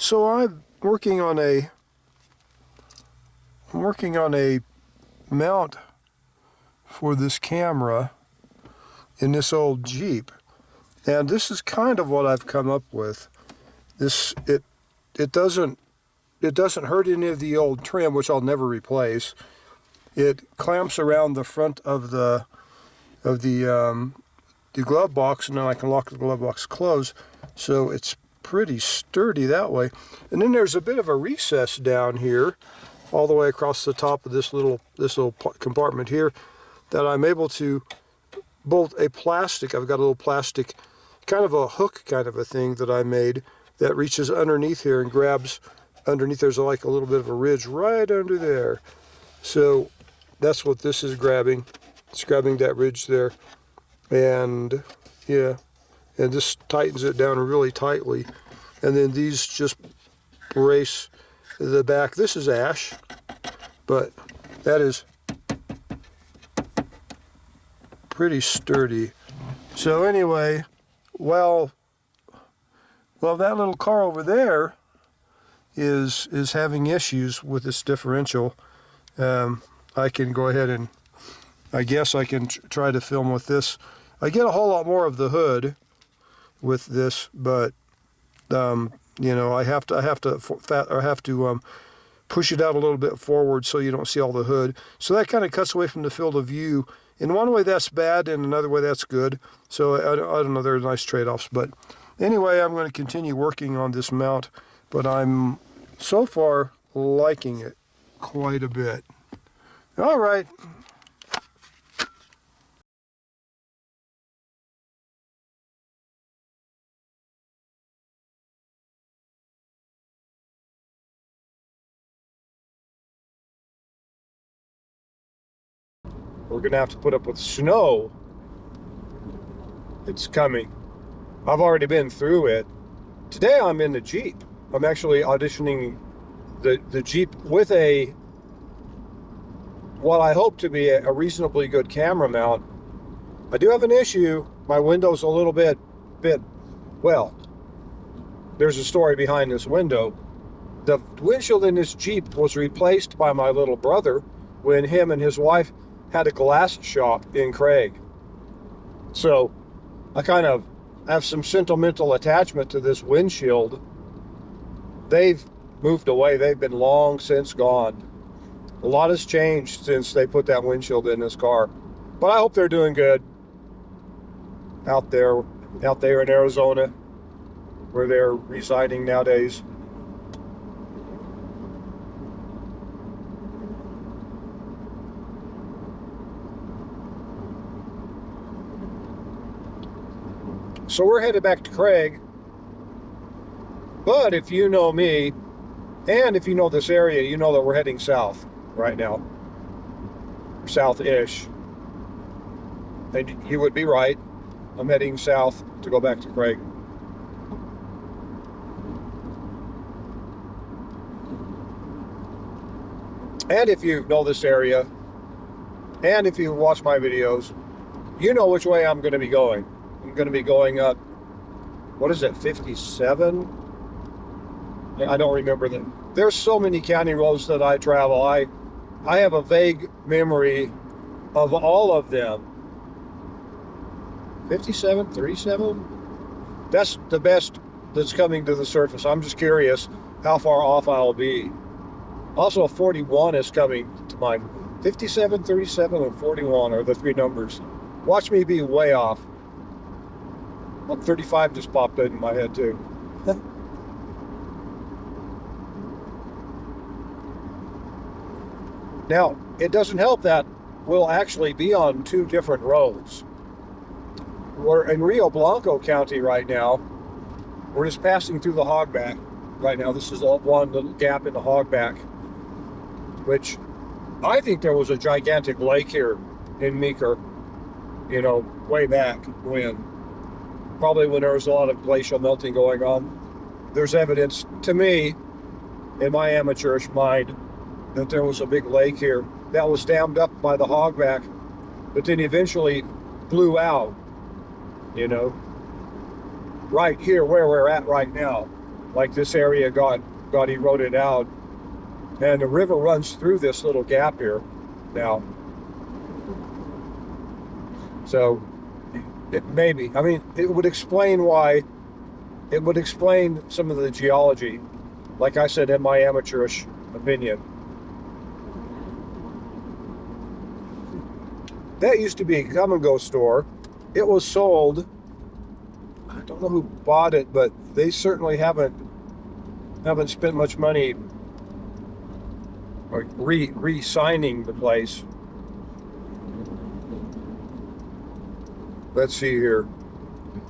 So I'm working on a mount for this camera in this old Jeep, and this is kind of what I've come up with. It doesn't hurt any of the old trim, which I'll never replace. It clamps around the front of the glove box, and then I can lock the glove box closed, so it's pretty sturdy that way. And then there's a bit of a recess down here, all the way across the top of this little compartment here, that I'm able to bolt a plastic. I've got a little plastic, kind of a hook kind of a thing that I made that reaches underneath here and grabs underneath. There's like a little bit of a ridge right under there. So that's what this is grabbing. It's grabbing that ridge there. And yeah, and this tightens it down really tightly. And then these just brace the back. This is ash, but that is pretty sturdy. So anyway, well, that little car over there is having issues with this differential. I can go ahead and I guess I can try to film with this. I get a whole lot more of the hood with this, but you know, I have to push it out a little bit forward so you don't see all the hood. So that kind of cuts away from the field of view. In one way that's bad, in another way that's good. So I don't know, there are nice trade-offs. But anyway, I'm going to continue working on this mount, but I'm so far liking it quite a bit. All right. We're going to have to put up with snow. It's coming. I've already been through it. Today I'm in the Jeep. I'm actually auditioning the Jeep with what I hope to be a reasonably good camera mount. I do have an issue. My window's a little bit, well, there's a story behind this window. The windshield in this Jeep was replaced by my little brother when him and his wife had a glass shop in Craig. So I kind of have some sentimental attachment to this windshield. They've moved away. They've been long since gone. A lot has changed since they put that windshield in this car. But I hope they're doing good out there in Arizona, where they're residing nowadays. So we're headed back to Craig, but if you know me, and if you know this area, you know that we're heading south right now, south-ish, and you would be right. I'm heading south to go back to Craig. And if you know this area, and if you watch my videos, you know which way I'm going to be going. I'm going to be going up, what is it, 57? I don't remember them. There's so many county roads that I travel. I have a vague memory of all of them. 57, 37? That's the best that's coming to the surface. I'm just curious how far off I'll be. Also, 41 is coming to mind. 57, 37, and 41 are the three numbers. Watch me be way off. Well, 35 just popped in my head too. Now, it doesn't help that we'll actually be on two different roads. We're in Rio Blanco County right now. We're just passing through the hogback right now. This is one little gap in the hogback, which I think there was a gigantic lake here in Meeker, you know, way back when. Probably when there was a lot of glacial melting going on. There's evidence to me, in my amateurish mind, that there was a big lake here that was dammed up by the hogback, but then eventually blew out, you know, right here where we're at right now. like this area got eroded out, and the river runs through this little gap here now. So it maybe, I mean, it would explain why, it would explain some of the geology, like I said, in my amateurish opinion. That used to be a come-and-go store. It was sold. I don't know who bought it, but they certainly haven't spent much money like re-signing the place. Let's see here.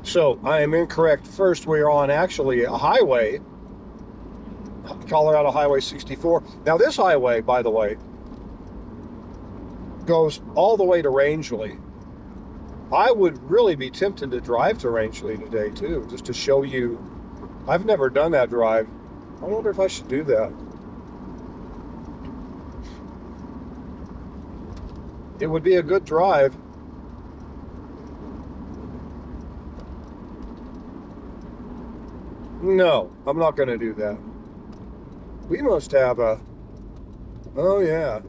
So I am incorrect. First, we are on actually a highway, Colorado Highway 64. Now this highway, by the way, goes all the way to Rangeley. I would really be tempted to drive to Rangeley today too, just to show you. I've never done that drive. I wonder if I should do that. It would be a good drive. No, I'm not going to do that. We must have a... Oh, yeah.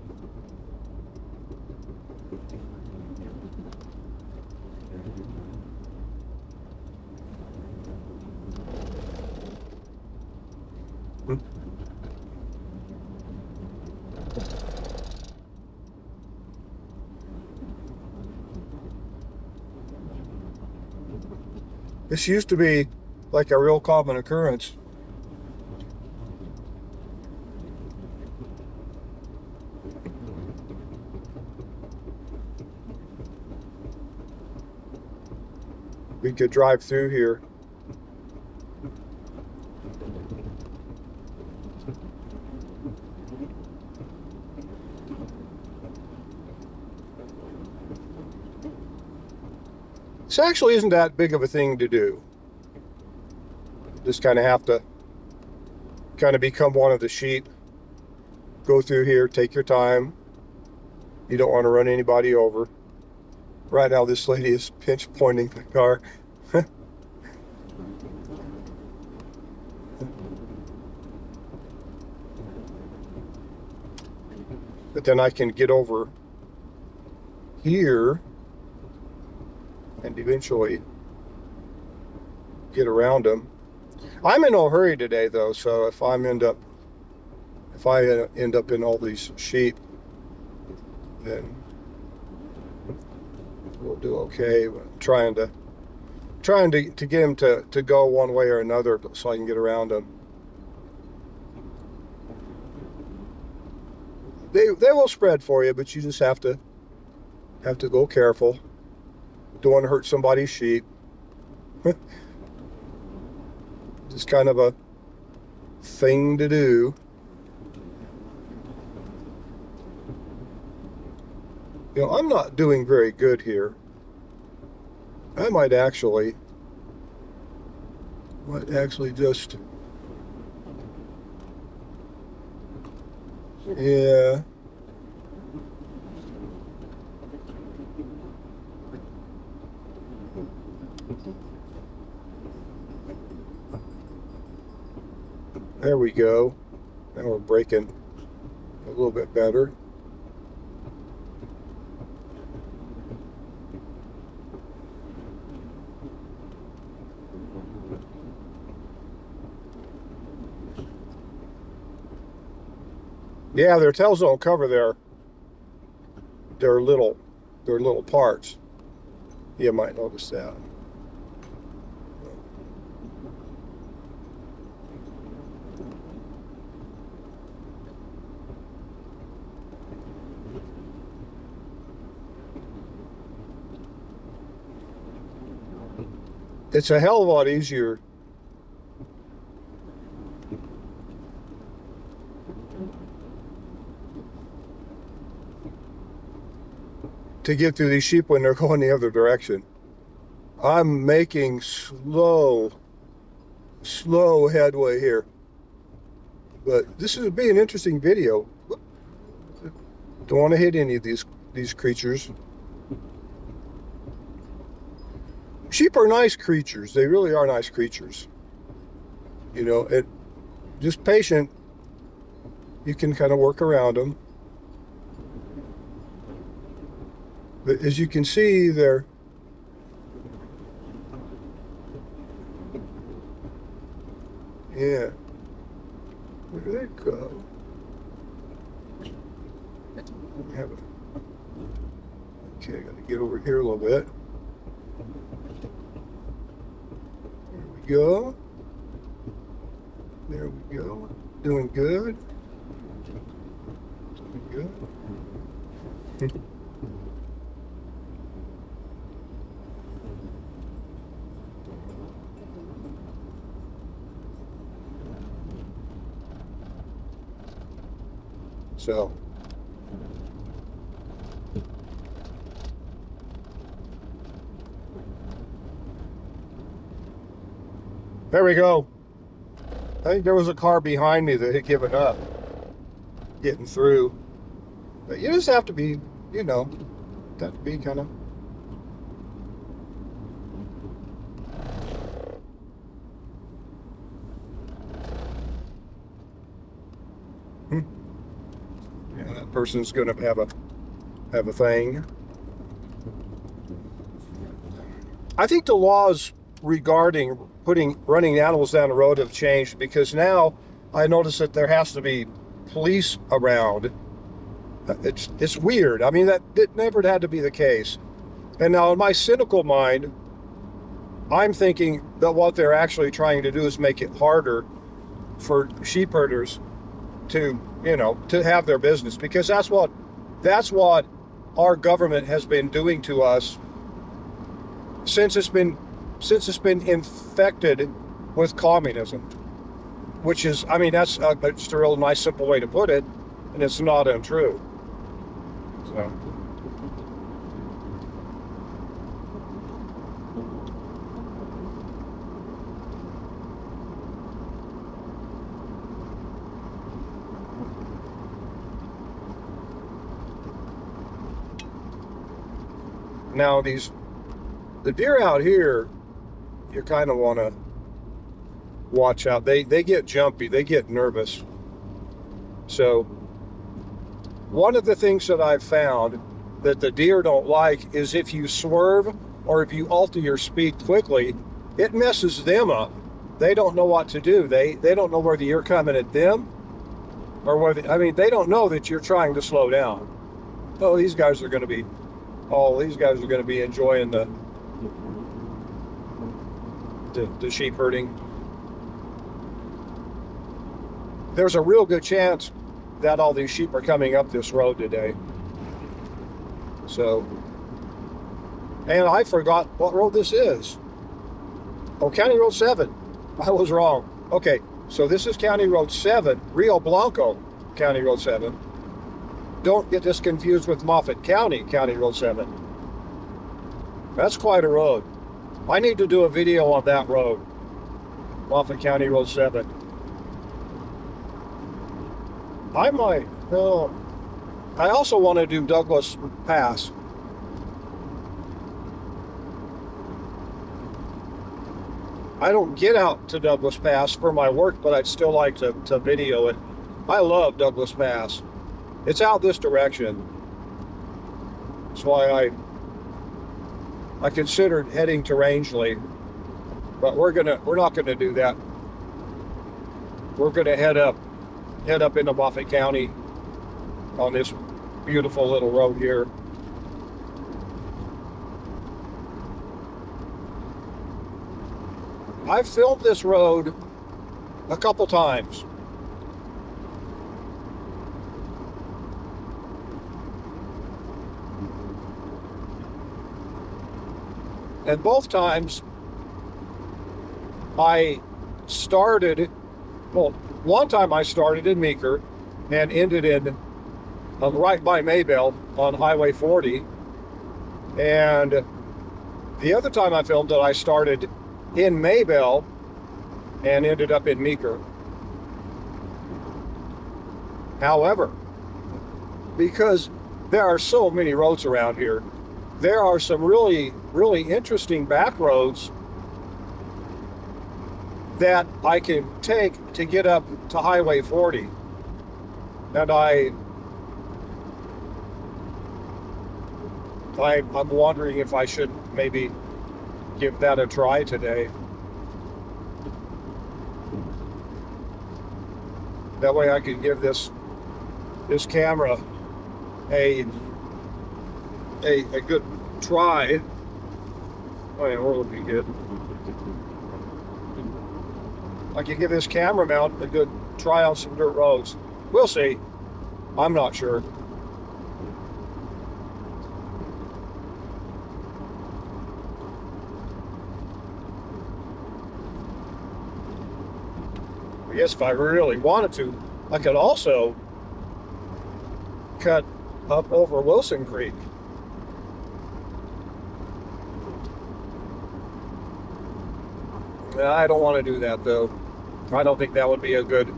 This used to be like a real common occurrence. We could drive through here. This actually isn't that big of a thing to do. Just kind of have to kind of become one of the sheep. Go through here, take your time. You don't want to run anybody over. Right now this lady is pinch pointing the car. But then I can get over here and eventually get around them. I'm in no hurry today though, so if I end up in all these sheep, then we'll do okay. But trying to get them to go one way or another so I can get around them. They will spread for you, but you just have to go careful. Don't want to hurt somebody's sheep. Just kind of a thing to do. You know, I'm not doing very good here. I might actually just, yeah. There we go. Now we're braking a little bit better. Yeah, their tails don't cover their little parts. You might notice that. It's a hell of a lot easier to get through these sheep when they're going the other direction. I'm making slow headway here. But this is be an interesting video. Don't want to hit any of these creatures. Sheep are nice creatures. They really are nice creatures. You know, just patient. You can kind of work around them. But as you can see, they're yeah. Where do they go? Okay, I got to get over here a little bit. There we go. There we go. Doing good. Doing good. So, there we go. I think there was a car behind me that had given up getting through. But you just have to be, you know, have to be kind of. Yeah, that person's going to have a thing. I think the laws regarding running animals down the road have changed, because now I notice that there has to be police around. It's weird. I mean, that it never had to be the case. And now in my cynical mind, I'm thinking that what they're actually trying to do is make it harder for sheep herders to, you know, to have their business, because that's what our government has been doing to us since it's been infected with communism, which is, I mean, that's just a real nice, simple way to put it, and it's not untrue. So. Now the deer out here, you kind of want to watch out. They get jumpy, they get nervous. So one of the things that I've found that the deer don't like is if you swerve or if you alter your speed quickly, it messes them up. They don't know what to do. They don't know whether you're coming at them or whether, I mean, they don't know that you're trying to slow down. Oh, these guys are going to be enjoying the sheep herding. There's a real good chance that all these sheep are coming up this road today. So, and I forgot what road this is. Oh, County Road 7. I was wrong. Okay, so this is County Road 7, Rio Blanco County Road 7. Don't get this confused with Moffat County Road 7. That's quite a road. I need to do a video on that road, Moffat County Road 7. I might. No. I also want to do Douglas Pass. I don't get out to Douglas Pass for my work, but I'd still like to video it. I love Douglas Pass. It's out this direction. That's why I considered heading to Rangeley, but we're not gonna do that. We're gonna head up into Moffat County on this beautiful little road here. I've filmed this road a couple times. And both times I started, well, one time I started in Meeker and ended in right by Maybell on Highway 40. And the other time I filmed it, I started in Maybell and ended up in Meeker. However, because there are so many roads around here, there are some really, really interesting back roads that I can take to get up to Highway 40. And I'm wondering if I should maybe give that a try today. That way I can give this camera a good try. Oh yeah, we're looking good. I can give this camera mount a good try on some dirt roads. We'll see. I'm not sure. I guess if I really wanted to, I could also cut up over Wilson Creek. I don't want to do that though. I don't think that would be a good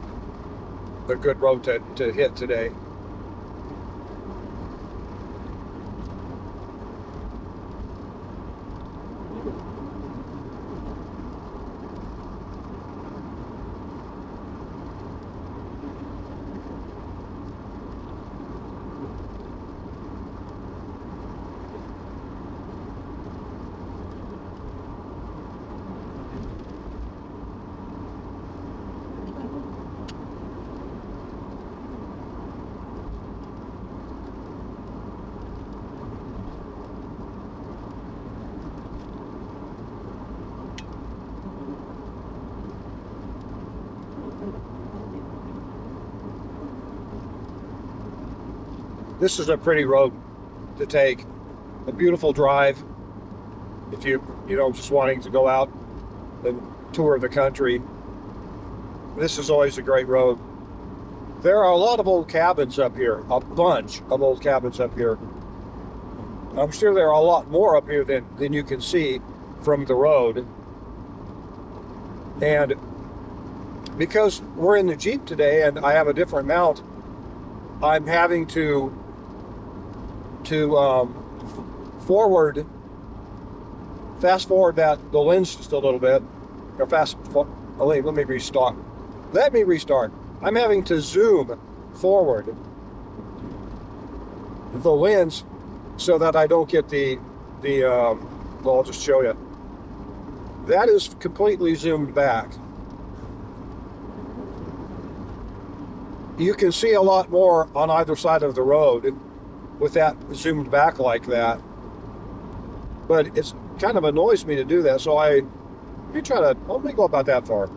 road to hit today. This is a pretty road to take, a beautiful drive. If you just wanting to go out and tour the country, this is always a great road. There are a lot of old cabins up here, a bunch of old cabins up here. I'm sure there are a lot more up here than you can see from the road. And because we're in the Jeep today and I have a different mount, I'm having to fast forward the lens just a little bit, or let me restart. I'm having to zoom forward the lens so that I don't get well, I'll just show you. That is completely zoomed back. You can see a lot more on either side of the road with that zoomed back like that, but it's kind of annoys me to do that. So let me go about that far.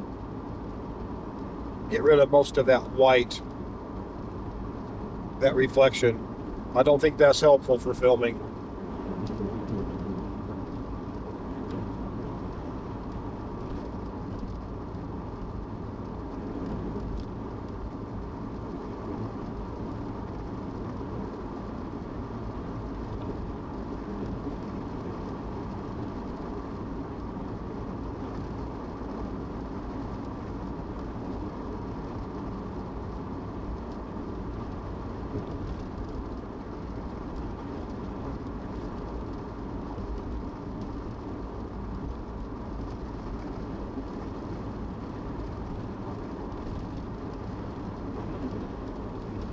Get rid of most of that white, that reflection. I don't think that's helpful for filming.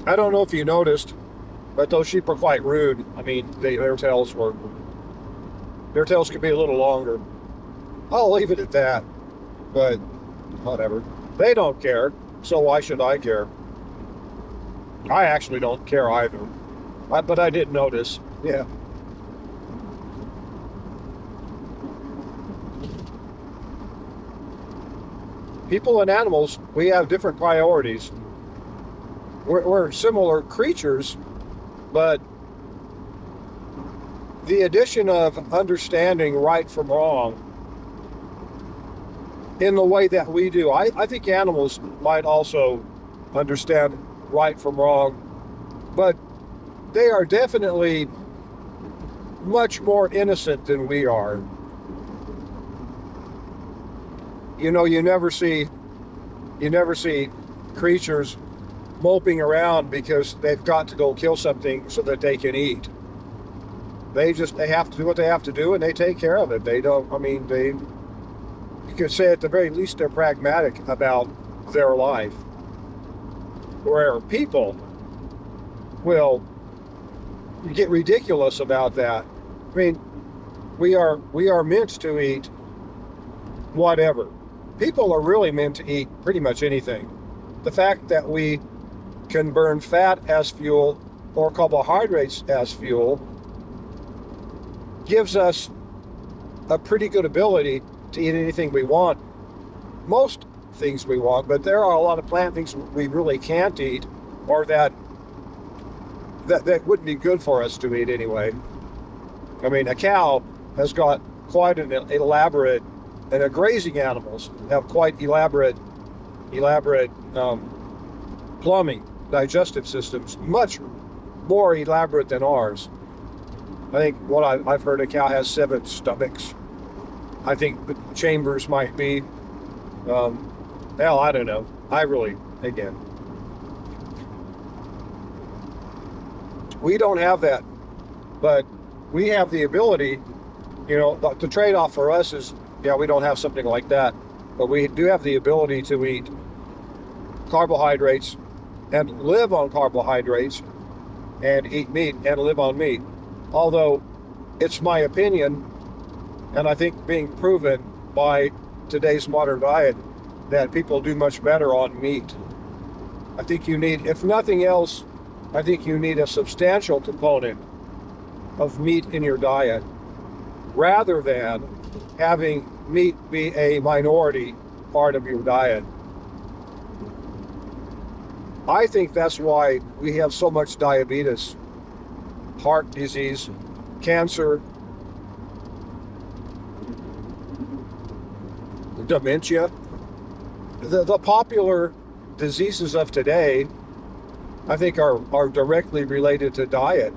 I don't know if you noticed, but those sheep are quite rude. I mean, their tails could be a little longer. I'll leave it at that, but whatever. They don't care, so why should I care? I actually don't care either, but I did notice, yeah. People and animals, we have different priorities. We're similar creatures, but the addition of understanding right from wrong in the way that we do, I think animals might also understand right from wrong, but they are definitely much more innocent than we are. You never see creatures moping around because they've got to go kill something so that they can eat. They have to do what they have to do, and they take care of it. They don't, you could say at the very least they're pragmatic about their life. Where people will get ridiculous about that. I mean, we are meant to eat whatever. People are really meant to eat pretty much anything. The fact that we can burn fat as fuel or carbohydrates as fuel gives us a pretty good ability to eat anything we want. Most things we want, but there are a lot of plant things we really can't eat, or that wouldn't be good for us to eat anyway. I mean, a cow has got quite an elaborate, and the grazing animals have quite elaborate plumbing, digestive systems, much more elaborate than ours. I think what I've heard, a cow has 7 stomachs. I think the chambers might be, hell, I don't know. Again, we don't have that, but we have the ability, the trade-off for us is, we don't have something like that, but we do have the ability to eat carbohydrates and live on carbohydrates and eat meat and live on meat. Although it's my opinion, and I think being proven by today's modern diet, that people do much better on meat. I think you need, if nothing else, I think you need a substantial component of meat in your diet rather than having meat be a minority part of your diet. I think that's why we have so much diabetes, heart disease, cancer, dementia. The popular diseases of today, I think, are directly related to diet.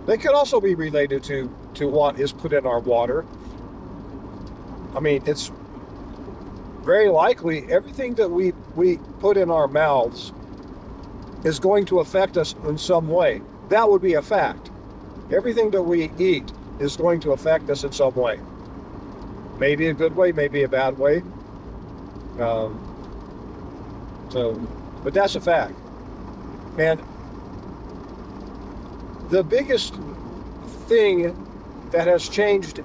They could also be related to what is put in our water. I mean, it's very likely everything that we put in our mouths is going to affect us in some way. That would be a fact. Everything that we eat is going to affect us in some way. Maybe a good way, maybe a bad way. But that's a fact. And the biggest thing that has changed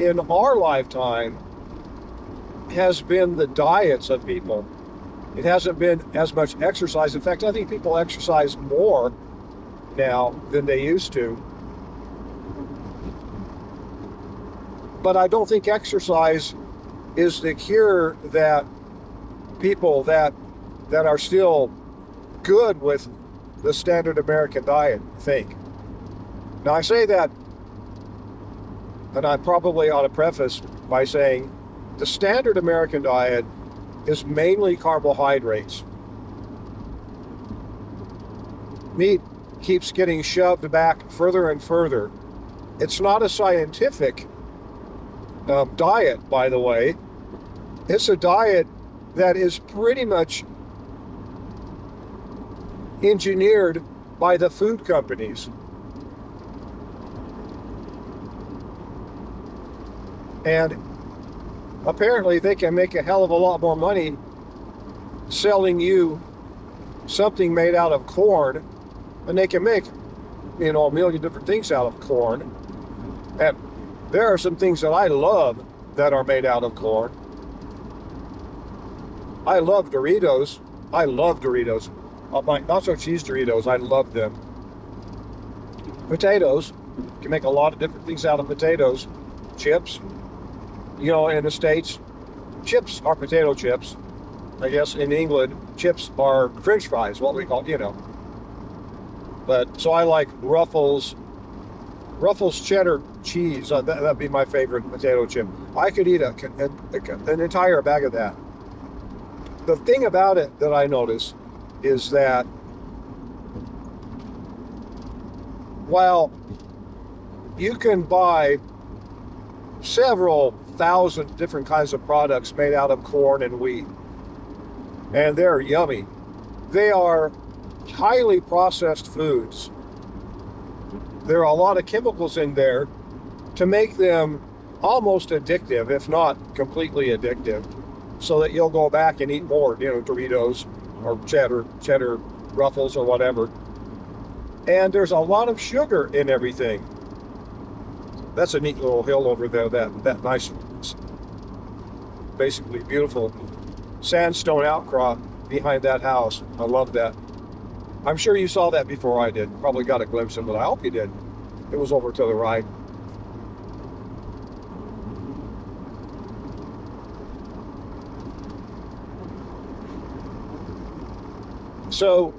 in our lifetime has been the diets of people. It hasn't been as much exercise. In fact, I think people exercise more now than they used to. But I don't think exercise is the cure that people that are still good with the standard American diet think. Now, I say that, and I probably ought to preface by saying the standard American diet is mainly carbohydrates. Meat keeps getting shoved back further and further. It's not a scientific diet, by the way. It's a diet that is pretty much engineered by the food companies. And apparently they can make a hell of a lot more money selling you something made out of corn, and they can make, a million different things out of corn. And there are some things that I love that are made out of corn. I love Doritos. My nacho cheese Doritos, I love them. Potatoes, you can make a lot of different things out of potatoes. Chips, in the States, chips are potato chips. I guess in England, chips are French fries, what we call, But, so I like Ruffles cheddar cheese. That'd be my favorite potato chip. I could eat an entire bag of that. The thing about it that I notice is that while you can buy several thousand different kinds of products made out of corn and wheat, and they're yummy, they are highly processed foods. There are a lot of chemicals in there to make them almost addictive, if not completely addictive, so that you'll go back and eat more, Doritos or cheddar Ruffles or whatever. And there's a lot of sugar in everything. That's a neat little hill over there, that nice, basically beautiful sandstone outcrop behind that house. I love that. I'm sure you saw that before I did. Probably got a glimpse of it. I hope you did. It was over to the right. So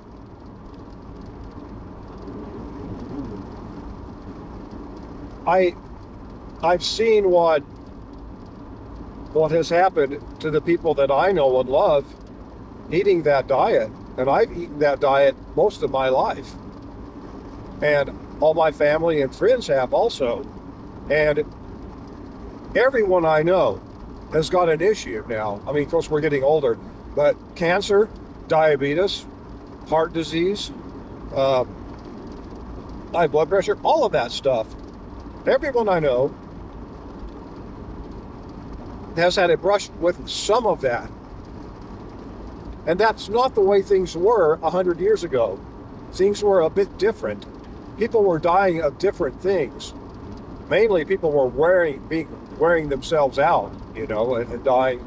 I've seen what has happened to the people that I know and love eating that diet. And I've eaten that diet most of my life. And all my family and friends have also. And everyone I know has got an issue now. I mean, of course, we're getting older, but cancer, diabetes, heart disease, high blood pressure, all of that stuff. Everyone I know has had a brush with some of that. And that's not the way things were 100 years ago. Things were a bit different. People were dying of different things. Mainly people were wearing themselves out, and dying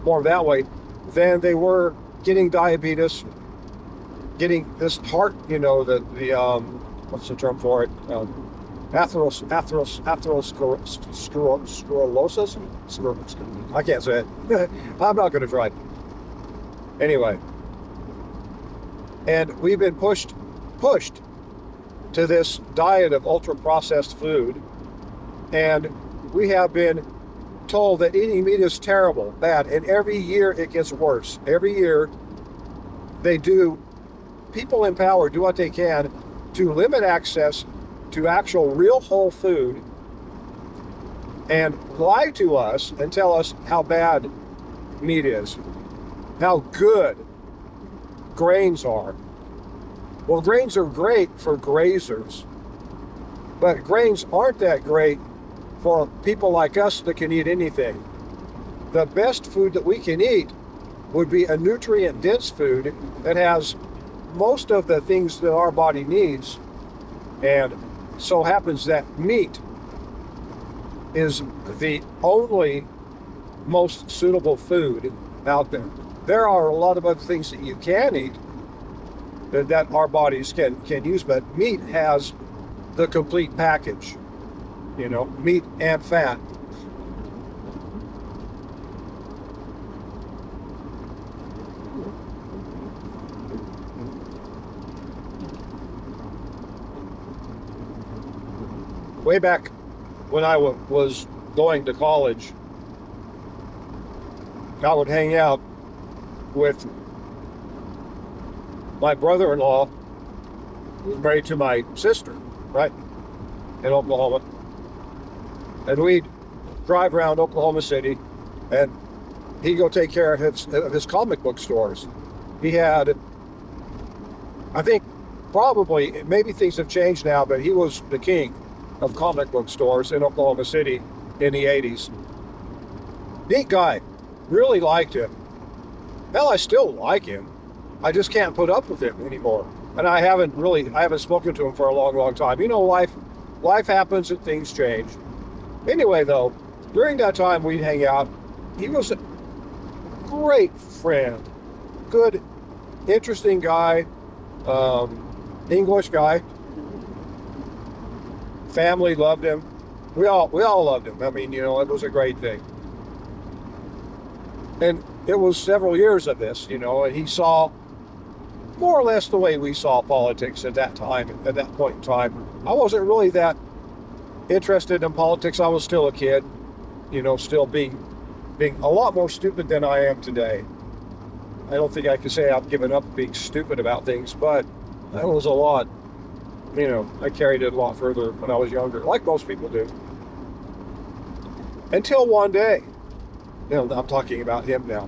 more that way than they were getting diabetes, getting this heart, what's the term for it? Atherosclerosis? I can't say it. I'm not going to try. Anyway, and we've been pushed to this diet of ultra-processed food, and we have been told that eating meat is terrible, bad, and every year it gets worse. Every year people in power do what they can to limit access to actual real whole food and lie to us and tell us how bad meat is, how good grains are. Well, grains are great for grazers, but grains aren't that great for people like us that can eat anything. The best food that we can eat would be a nutrient-dense food that has most of the things that our body needs, and so happens that meat is the only most suitable food out there. There are a lot of other things that you can eat that our bodies can use, but meat has the complete package, meat and fat. Way back when I was going to college, I would hang out with my brother-in-law, who was married to my sister, right, in Oklahoma. And we'd drive around Oklahoma City, and he'd go take care of his comic book stores. He had, I think, probably, maybe things have changed now, but he was the king of comic book stores in Oklahoma City in the 80s. Neat guy. Really liked him. Hell, I still like him. I just can't put up with him anymore. And I haven't spoken to him for a long, long time. Life happens and things change. Anyway, though, during that time we'd hang out. He was a great friend. Good, interesting guy. English guy. Family loved him. We all loved him. I mean, it was a great thing. And it was several years of this, and he saw more or less the way we saw politics at that time, at that point in time. I wasn't really that interested in politics. I was still a kid, still being a lot more stupid than I am today. I don't think I could say I've given up being stupid about things, but that was a lot. I carried it a lot further when I was younger, like most people do. Until one day, I'm talking about him now.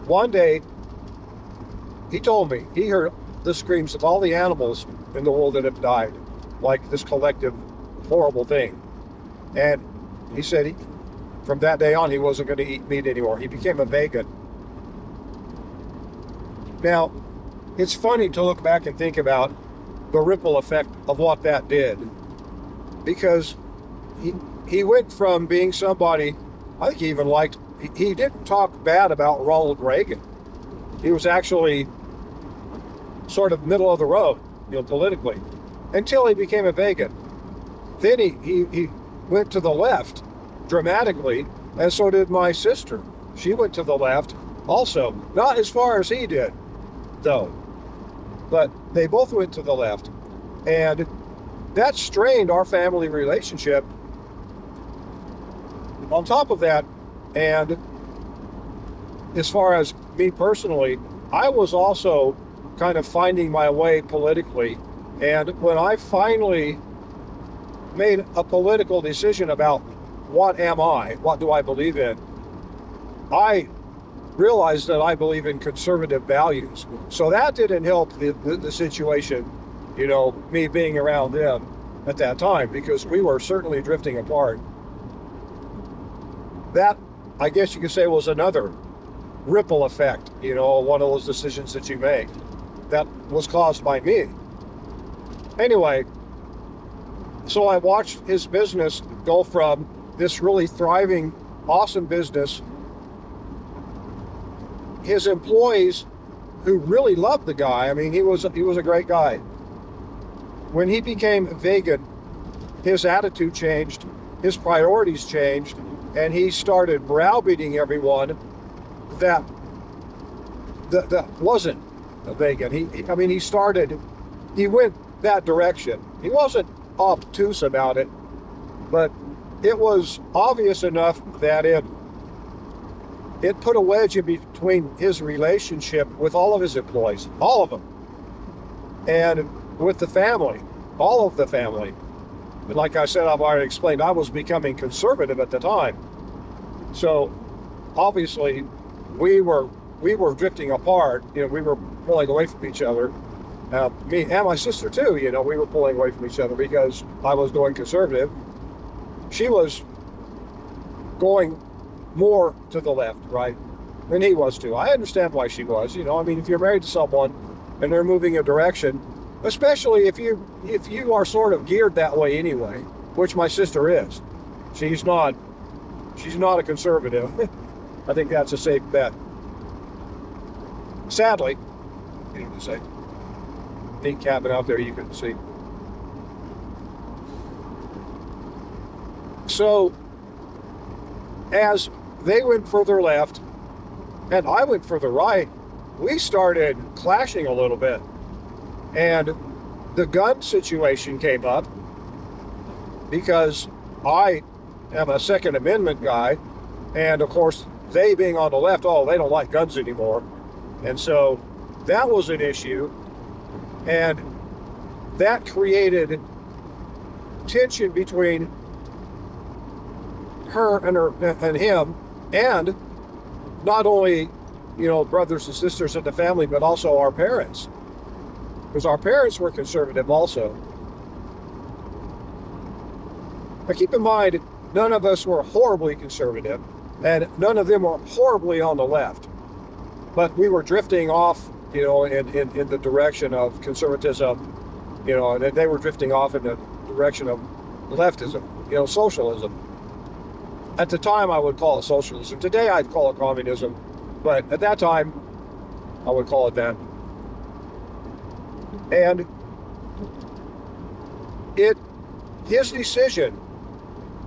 One day, he told me he heard the screams of all the animals in the world that have died, like this collective horrible thing. And he said from that day on he wasn't going to eat meat anymore. He became a vegan. Now, it's funny to look back and think about the ripple effect of what that did, because he went from being somebody, I think he even liked, he didn't talk bad about Ronald Reagan. He was actually sort of middle of the road, politically, until he became a vegan. Then he went to the left dramatically, and so did my sister. She went to the left also. Not as far as he did, though. But they both went to the left. And that strained our family relationship. On top of that, and as far as me personally, I was also kind of finding my way politically. And when I finally made a political decision about what am I, what do I believe in, I realized that I believe in conservative values. So that didn't help the situation, me being around them at that time, because we were certainly drifting apart. That, I guess you could say, was another ripple effect, one of those decisions that you make that was caused by me. Anyway, so I watched his business go from this really thriving, awesome business. His employees, who really loved the guy, I mean, he was a great guy. When he became vegan, his attitude changed, his priorities changed, and he started browbeating everyone that wasn't a vegan. He went that direction. He wasn't obtuse about it, but it was obvious enough that it put a wedge in between his relationship with all of his employees, all of them, and with the family, all of the family. And like I said, I've already explained, I was becoming conservative at the time. So obviously we were drifting apart. We were pulling away from each other. Me and my sister too, we were pulling away from each other because I was going conservative. She was going more to the left, right? And he was too. I understand why she was. If you're married to someone and they're moving a direction, especially if you are sort of geared that way anyway, which my sister is. She's not a conservative. I think that's a safe bet. Sadly, to say, neat cabin out there you can see. So as they went further left and I went further right, we started clashing a little bit. And the gun situation came up because I am a Second Amendment guy, and of course they being on the left, they don't like guns anymore. And so that was an issue, and that created tension between her and him, and not only brothers and sisters in the family, but also our parents, because our parents were conservative also. But keep in mind, none of us were horribly conservative, and none of them were horribly on the left, but we were drifting off in the direction of conservatism, and they were drifting off in the direction of leftism, socialism. At the time, I would call it socialism. Today, I'd call it communism. But at that time, I would call it that. And his decision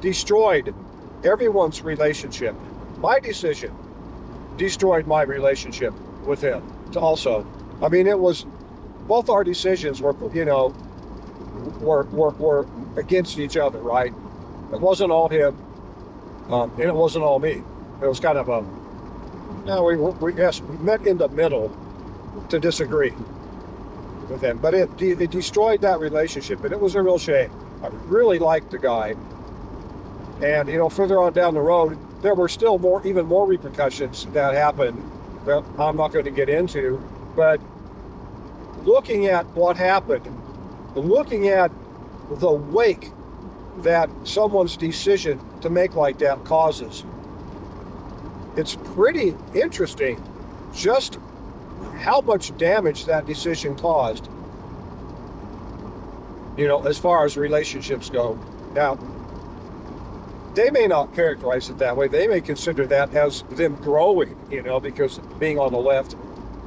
destroyed everyone's relationship. My decision destroyed my relationship with him also. It was, both our decisions were against each other, right? It wasn't all him. And it wasn't all me. It was kind of we met in the middle to disagree with him. But it destroyed that relationship, and it was a real shame. I really liked the guy. And, further on down the road, there were still even more repercussions that happened that I'm not going to get into. But looking at what happened, looking at the wake that someone's decision to make like that causes. It's pretty interesting just how much damage that decision caused, as far as relationships go. Now, they may not characterize it that way. They may consider that as them growing, because being on the left,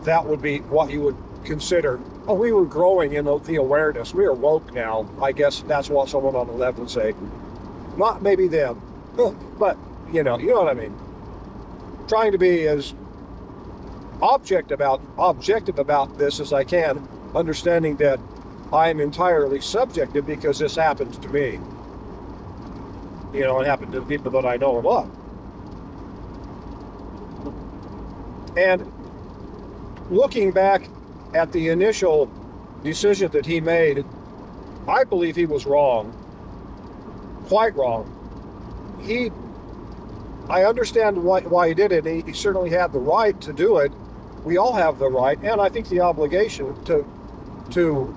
that would be what you would consider, oh, we were growing in the awareness. We are woke now. I guess that's what someone on the left would say. Not maybe them, but, you know what I mean. Trying to be as objective about this as I can, understanding that I am entirely subjective because this happens to me. It happened to the people that I know and love. And looking back at the initial decision that he made, I believe he was wrong. Quite wrong. I understand why he did it. He certainly had the right to do it. We all have the right, and I think the obligation to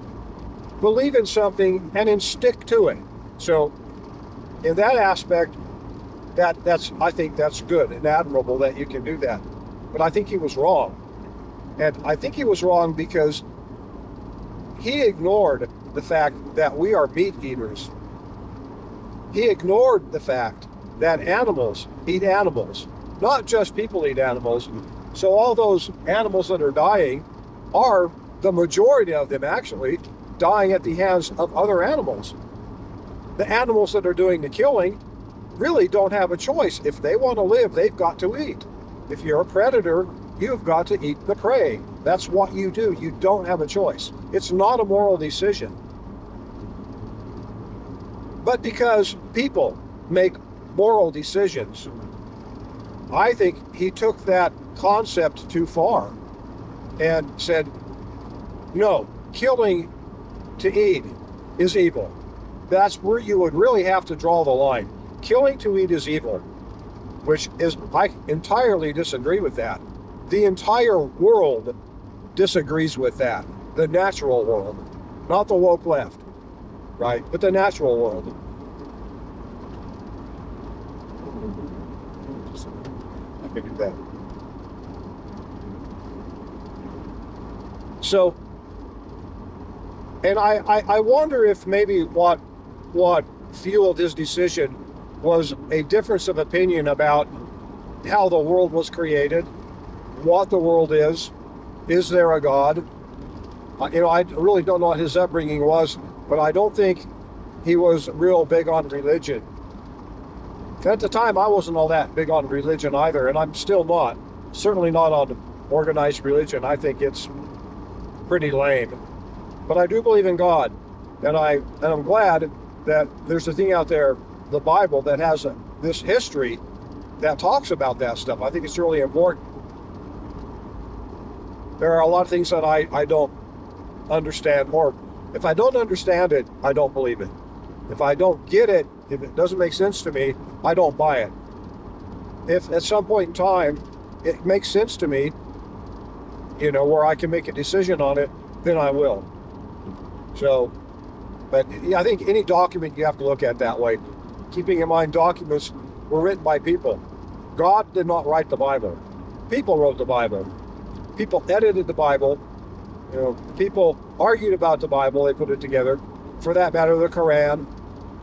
believe in something and then stick to it. So in that aspect, I think that's good and admirable that you can do that. But I think he was wrong. And I think he was wrong because he ignored the fact that we are meat eaters. He ignored the fact that animals eat animals, not just people eat animals. So all those animals that are dying are, the majority of them actually, dying at the hands of other animals. The animals that are doing the killing really don't have a choice. If they want to live, they've got to eat. If you're a predator, you've got to eat the prey. That's what you do. You don't have a choice. It's not a moral decision. But because people make moral decisions, I think he took that concept too far and said, no, killing to eat is evil. That's where you would really have to draw the line. Killing to eat is evil, which is, I entirely disagree with that. The entire world disagrees with that. The natural world, not the woke left, right? But the natural world. I can do that. So, and I wonder if maybe what fueled his decision was a difference of opinion about how the world was created, what the world is there a God? I really don't know what his upbringing was, but I don't think he was real big on religion. At the time, I wasn't all that big on religion either, and I'm still not. Certainly not on organized religion. I think it's pretty lame. But I do believe in God, and I'm glad that there's a thing out there, the Bible, that has this history that talks about that stuff. I think it's really important. There are a lot of things that I don't understand, or if I don't understand it, I don't believe it. If I don't get it, if it doesn't make sense to me, I don't buy it. If at some point in time it makes sense to me, where I can make a decision on it, then I will. So, but I think any document you have to look at that way. Keeping in mind, documents were written by people. God did not write the Bible. People wrote the Bible. People edited the Bible. People argued about the Bible. They put it together. For that matter, the Quran,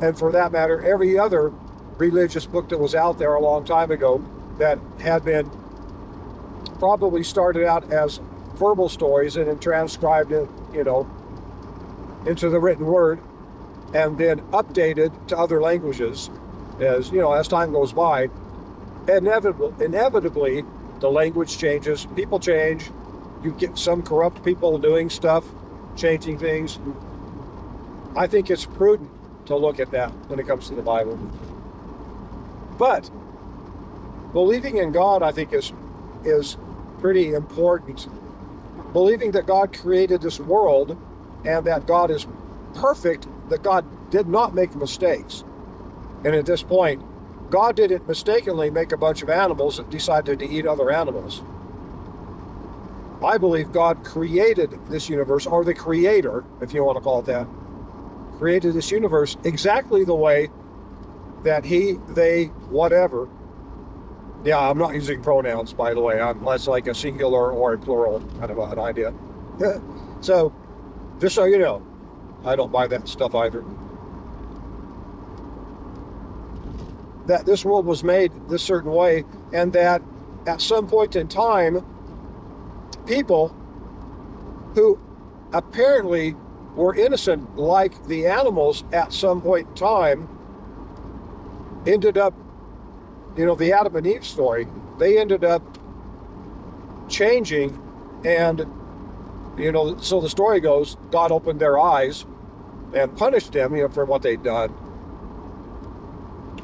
and for that matter, every other religious book that was out there a long time ago that had been probably started out as verbal stories and then transcribed it, into the written word, and then updated to other languages as time goes by. Inevitably, the language changes, people change, you get some corrupt people doing stuff, changing things. I think it's prudent to look at that when it comes to the Bible. But believing in God, I think, is pretty important. Believing that God created this world and that God is perfect, that God did not make mistakes. And at this point, God didn't mistakenly make a bunch of animals that decided to eat other animals. I believe God created this universe, or the creator, if you want to call it that, created this universe exactly the way that he, they, whatever. Yeah, I'm not using pronouns, by the way. I'm less like a singular or a plural kind of an idea. So, just so you know, I don't buy that stuff either. That this world was made this certain way, and that at some point in time, people who apparently were innocent like the animals at some point in time ended up, the Adam and Eve story, they ended up changing, and so the story goes, God opened their eyes and punished them, for what they'd done.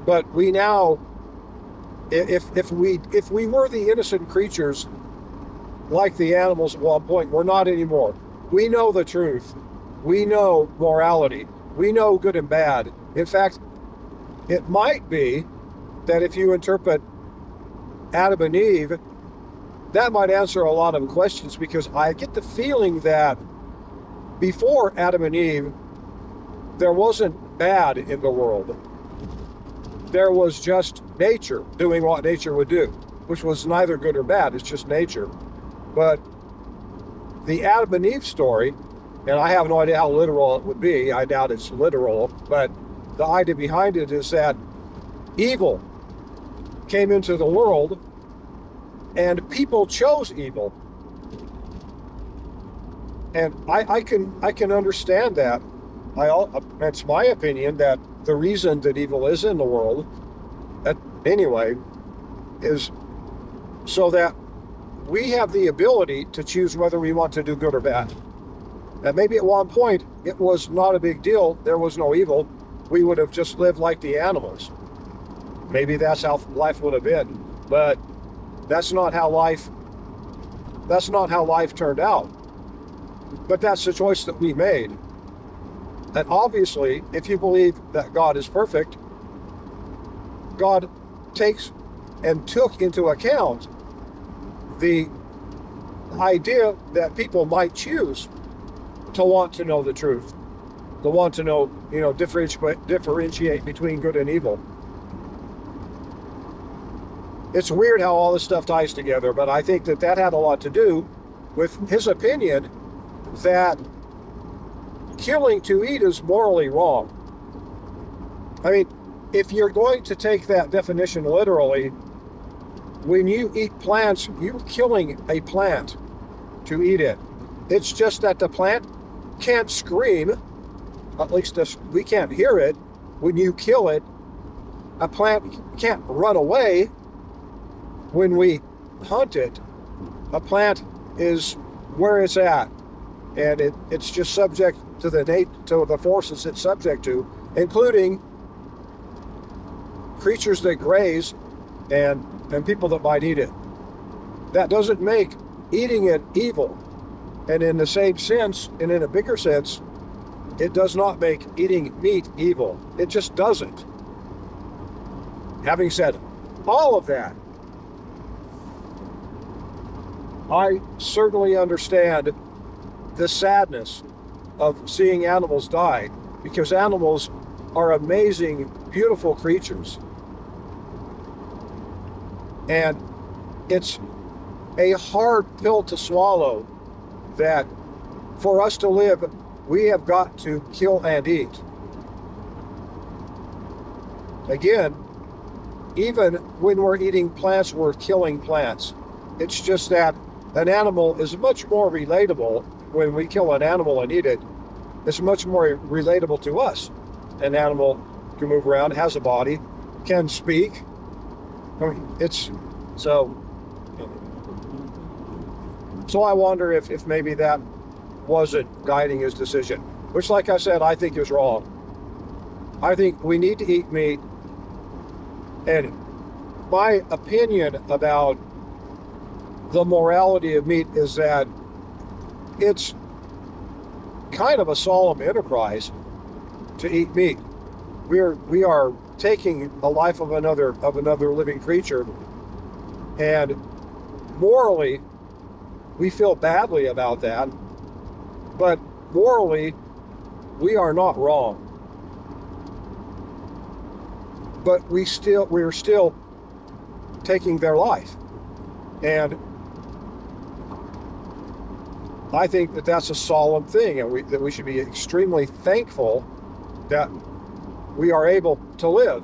But we now, if we were the innocent creatures like the animals at one point, we're not anymore. We know the truth. We know morality. We know good and bad. In fact, it might be that if you interpret Adam and Eve, that might answer a lot of questions, because I get the feeling that before Adam and Eve, there wasn't bad in the world. There was just nature doing what nature would do, which was neither good or bad. It's just nature. But the Adam and Eve story, and I have no idea how literal it would be. I doubt it's literal, but the idea behind it is that evil came into the world and people chose evil. And I can understand that. It's my opinion that the reason that evil is in the world, anyway, is so that we have the ability to choose whether we want to do good or bad. And maybe at one point it was not a big deal. There was no evil. We would have just lived like the animals. Maybe that's how life would have been. But that's not how life turned out. But that's the choice that we made. And obviously, if you believe that God is perfect, God takes and took into account the idea that people might choose to want to know the truth, to want to know, differentiate between good and evil. It's weird how all this stuff ties together, but I think that had a lot to do with his opinion that killing to eat is morally wrong. I mean, if you're going to take that definition literally, when you eat plants, you're killing a plant to eat it. It's just that the plant can't scream, at least we can't hear it. When you kill it, a plant can't run away when we hunt it. A plant is where it's at, and it's just subject to the forces it's subject to, including creatures that graze and people that might eat it. That doesn't make eating it evil. And in the same sense, and in a bigger sense, it does not make eating meat evil. It just doesn't. Having said all of that, I certainly understand the sadness of seeing animals die, because animals are amazing, beautiful creatures. And it's a hard pill to swallow that for us to live, we have got to kill and eat. Again, even when we're eating plants, we're killing plants. It's just that an animal is much more relatable. When we kill an animal and eat it, it's much more relatable to us. An animal can move around, has a body, can speak. I mean, so I wonder if maybe that wasn't guiding his decision, which, like I said, I think is wrong. I think we need to eat meat. And my opinion about the morality of meat is that it's kind of a solemn enterprise to eat meat. We are taking the life of another living creature, and morally we feel badly about that, but morally we are not wrong. But we're still taking their life. And I think that that's a solemn thing, and that we should be extremely thankful that we are able to live.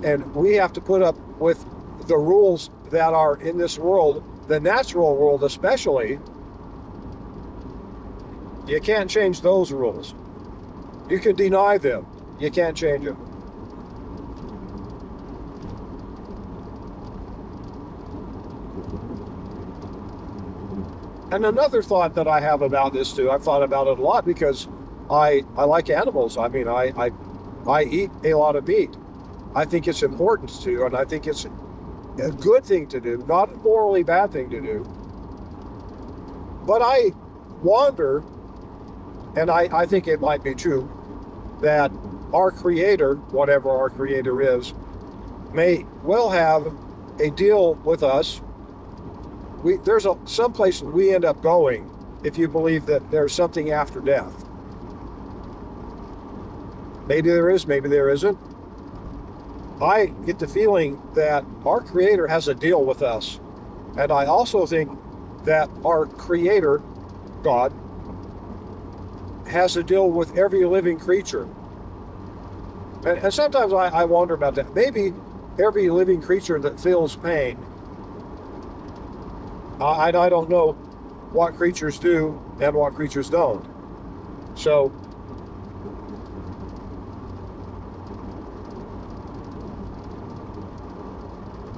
And we have to put up with the rules that are in this world, the natural world especially. You can't change those rules. You can deny them. You can't change them. And another thought that I have about this too, I've thought about it a lot because I like animals. I mean, I eat a lot of meat. I think it's important to, and I think it's a good thing to do, not a morally bad thing to do. But I wonder, and I think it might be true, that our Creator, whatever our Creator is, may well have a deal with us. There's some place we end up going if you believe that there's something after death. Maybe there is, maybe there isn't. I get the feeling that our Creator has a deal with us. And I also think that our Creator, God, has a deal with every living creature. And sometimes I wonder about that. Maybe every living creature that feels pain, I don't know what creatures do and what creatures don't. So,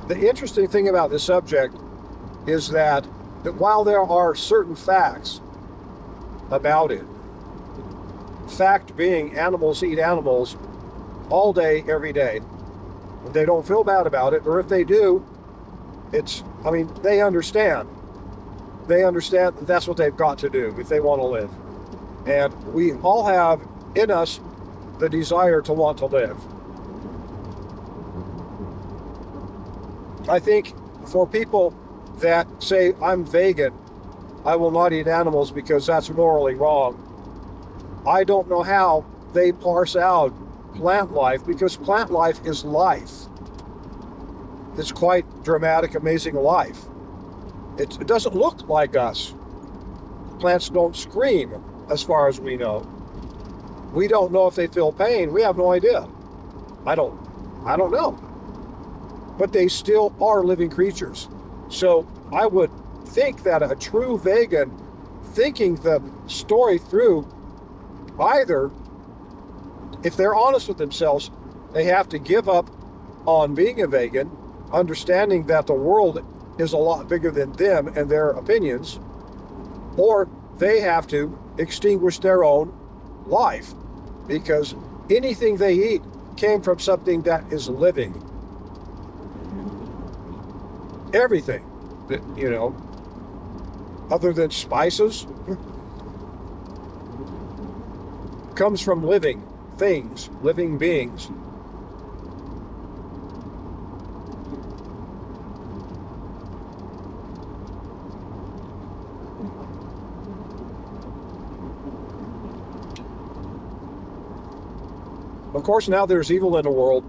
the interesting thing about this subject is that while there are certain facts about it, fact being animals eat animals all day, every day, they don't feel bad about it, or if they do, they understand. They understand that that's what they've got to do if they want to live. And we all have in us the desire to want to live. I think for people that say, I'm vegan, I will not eat animals because that's morally wrong, I don't know how they parse out plant life, because plant life is life. It's quite dramatic, amazing life. It doesn't look like us. Plants don't scream, as far as we know. We don't know if they feel pain. We have no idea. I don't know. But they still are living creatures. So I would think that a true vegan, thinking the story through, either, if they're honest with themselves, they have to give up on being a vegan, understanding that the world is a lot bigger than them and their opinions, or they have to extinguish their own life, because anything they eat came from something that is living. Everything, other than spices, comes from living things, living beings. Of course, now there's evil in the world.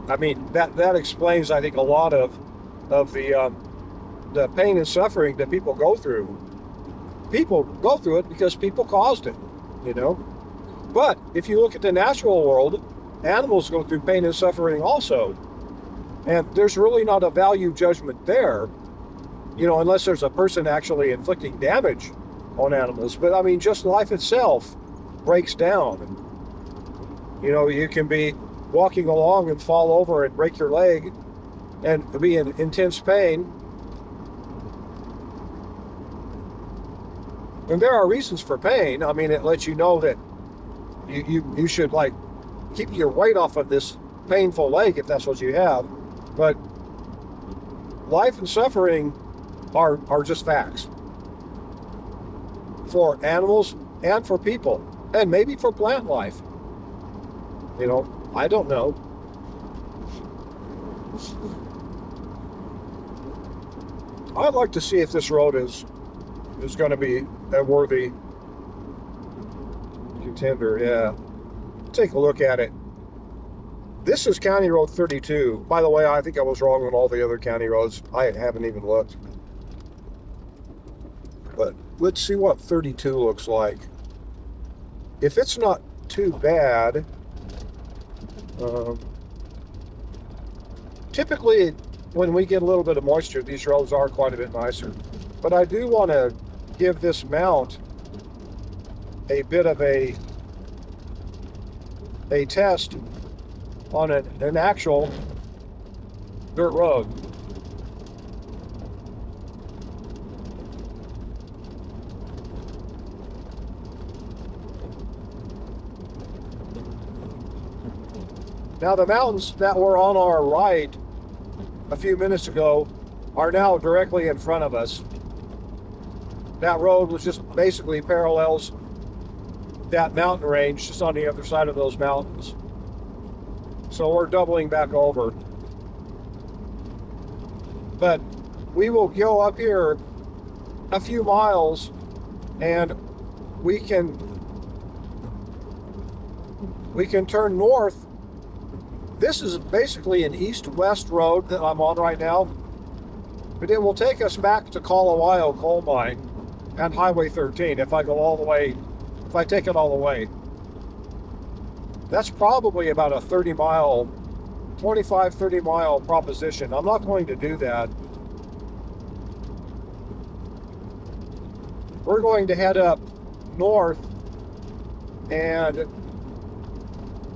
I mean, that explains, I think, a lot of the pain and suffering that people go through. People go through it because people caused it, But if you look at the natural world, animals go through pain and suffering also. And there's really not a value judgment there, unless there's a person actually inflicting damage on animals. But I mean, just life itself breaks down. You can be walking along and fall over and break your leg and be in intense pain. And there are reasons for pain. I mean, it lets you know that you should keep your weight off of this painful leg if that's what you have. But life and suffering are just facts for animals and for people, and maybe for plant life. I don't know. I'd like to see if this road is going to be a worthy contender, yeah. Take a look at it. This is County Road 32. By the way, I think I was wrong on all the other county roads. I haven't even looked. But let's see what 32 looks like. If it's not too bad, typically when we get a little bit of moisture, these roads are quite a bit nicer. But I do want to give this mount a bit of a test on an actual dirt road. Now the mountains that were on our right a few minutes ago are now directly in front of us. That road was just basically parallels that mountain range, just on the other side of those mountains. So we're doubling back over. But we will go up here a few miles and we can turn north. This is basically an east-west road that I'm on right now, but it will take us back to Colorado Coal Mine and Highway 13 if I go all the way, if I take it all the way. That's probably about a 30-mile, 25, 30-mile proposition. I'm not going to do that. We're going to head up north and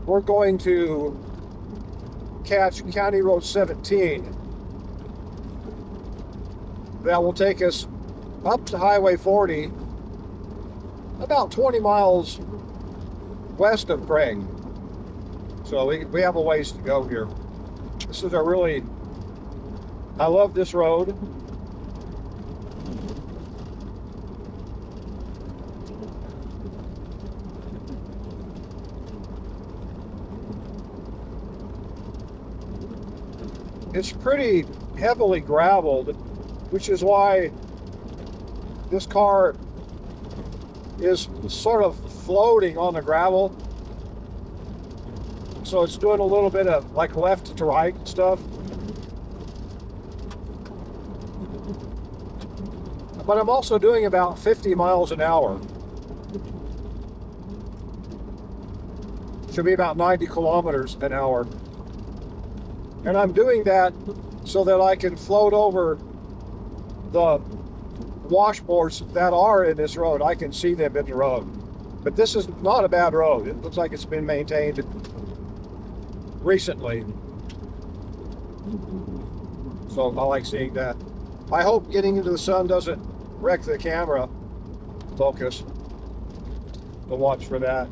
we're going to catch County Road 17. That will take us up to Highway 40, about 20 miles west of Craig. So we have a ways to go here. This is I love this road. It's pretty heavily graveled, which is why this car is sort of floating on the gravel. So it's doing a little bit of like left to right stuff. But I'm also doing about 50 miles an hour. Should be about 90 kilometers an hour. And I'm doing that so that I can float over the washboards that are in this road. I can see them in the road. But this is not a bad road. It looks like it's been maintained recently. So I like seeing that. I hope getting into the sun doesn't wreck the camera focus. So watch for that.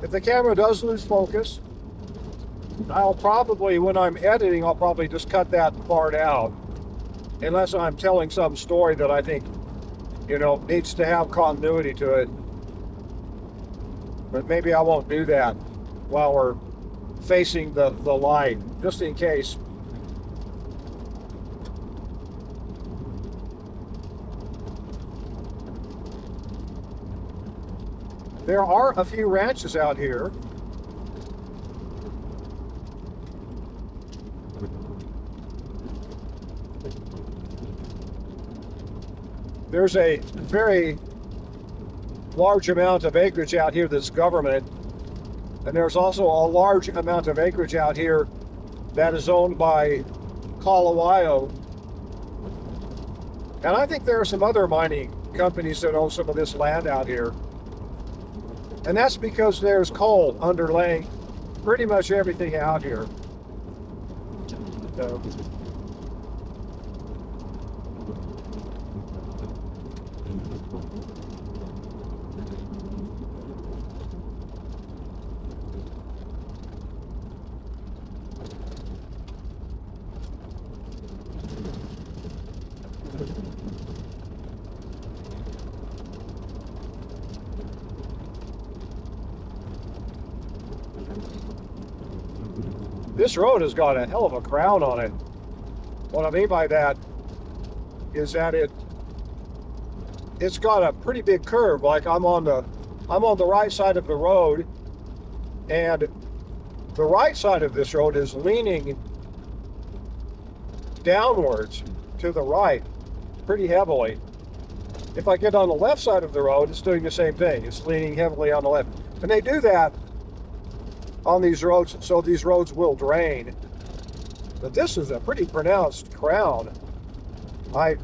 If the camera does lose focus, I'll probably, when I'm editing, I'll probably just cut that part out. Unless I'm telling some story that I think, needs to have continuity to it. But maybe I won't do that while we're facing the light, just in case. There are a few ranches out here. There's a very large amount of acreage out here that's government, and there's also a large amount of acreage out here that is owned by Colorado. And I think there are some other mining companies that own some of this land out here. And that's because there's coal underlaying pretty much everything out here. So, this road has got a hell of a crown on it. What I mean by that is that it's got a pretty big curve. Like I'm on the right side of the road, and the right side of this road is leaning downwards to the right pretty heavily. If I get on the left side of the road, it's doing the same thing. It's leaning heavily on the left. And they do that on these roads, so these roads will drain. But this is a pretty pronounced crown. And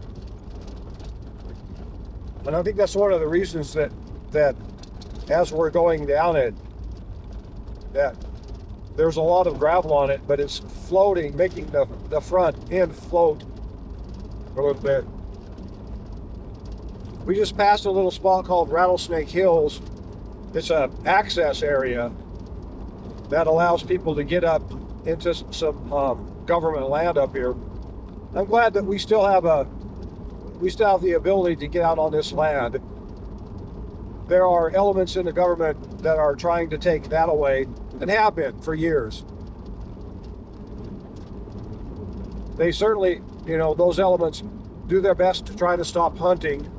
I think that's one of the reasons that as we're going down it, that there's a lot of gravel on it, but it's floating, making the front end float a little bit. We just passed a little spot called Rattlesnake Hills. It's an access area that allows people to get up into some government land up here. I'm glad that we still have the ability to get out on this land. There are elements in the government that are trying to take that away, and have been for years. They certainly, those elements do their best to try to stop hunting.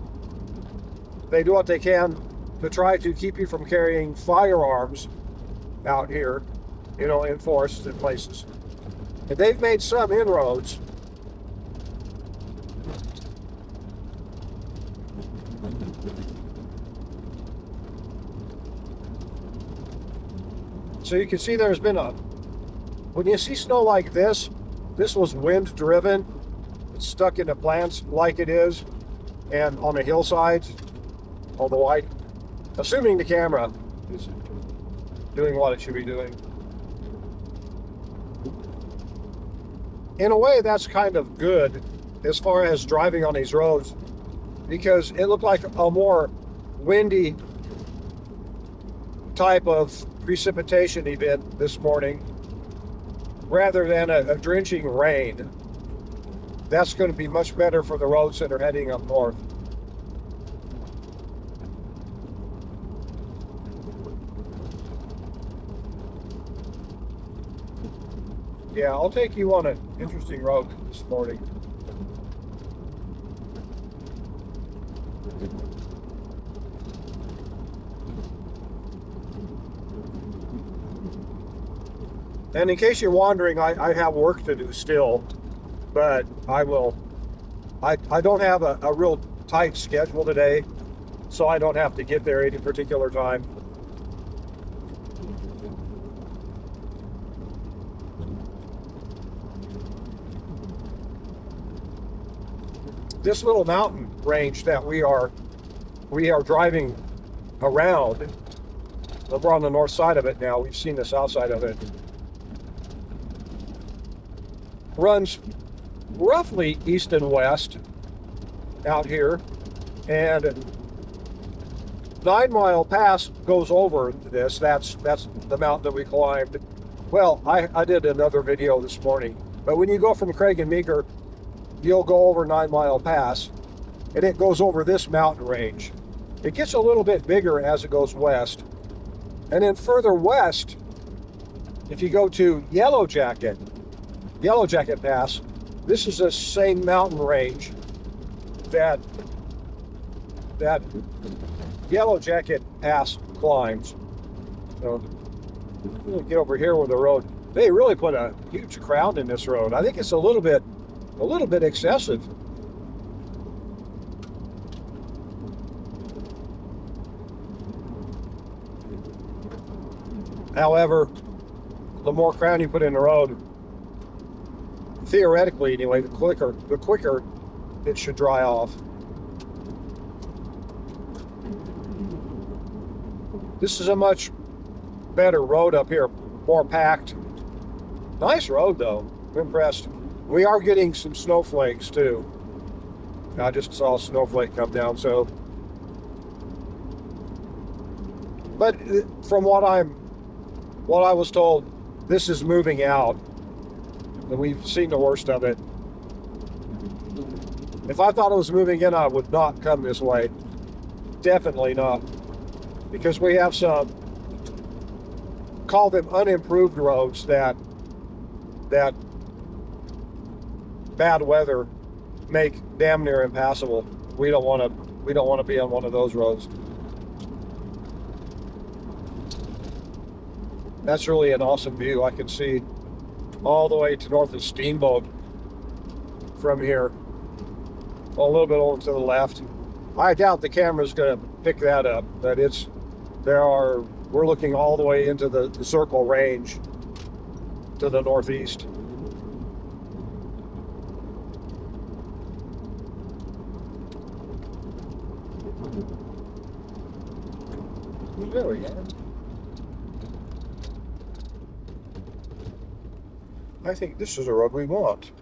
They do what they can to try to keep you from carrying firearms out here, in forests and places. And they've made some inroads. So you can see there's been when you see snow like this was wind driven. It's stuck into plants like it is, and on the hillsides, although assuming the camera is doing what it should be doing. In a way, that's kind of good as far as driving on these roads, because it looked like a more windy type of precipitation event this morning rather than a drenching rain. That's going to be much better for the roads that are heading up north. Yeah, I'll take you on an interesting road this morning. And in case you're wondering, I have work to do still, but I don't have a real tight schedule today, so I don't have to get there at any particular time. This little mountain range that we are driving around, we're on the north side of it now, we've seen the south side of it, runs roughly east and west out here, and 9 Mile Pass goes over this. That's the mountain that we climbed. Well, I did another video this morning, but when you go from Craig and Meeker, you'll go over 9 Mile Pass, and it goes over this mountain range. It gets a little bit bigger as it goes west, and then further west, if you go to Yellow Jacket Pass, this is the same mountain range that Yellow Jacket Pass climbs. So we'll get over here with the road. They really put a huge crown in this road. I think it's a little bit excessive. However, the more crown you put in the road, theoretically anyway, the quicker it should dry off. This is a much better road up here, more packed. Nice road though, I'm impressed. We are getting some snowflakes too. I just saw a snowflake come down, so. But from what I was told, this is moving out. And we've seen the worst of it. If I thought it was moving in, I would not come this way. Definitely not. Because we have some, call them unimproved roads that that bad weather make damn near impassable. We don't want to be on one of those roads. That's really an awesome view. I can see all the way to north of Steamboat from here. A little bit over to the left. I doubt the camera's going to pick that up, but we're looking all the way into the Circle Range to the northeast. There we go. I think this is the road we want.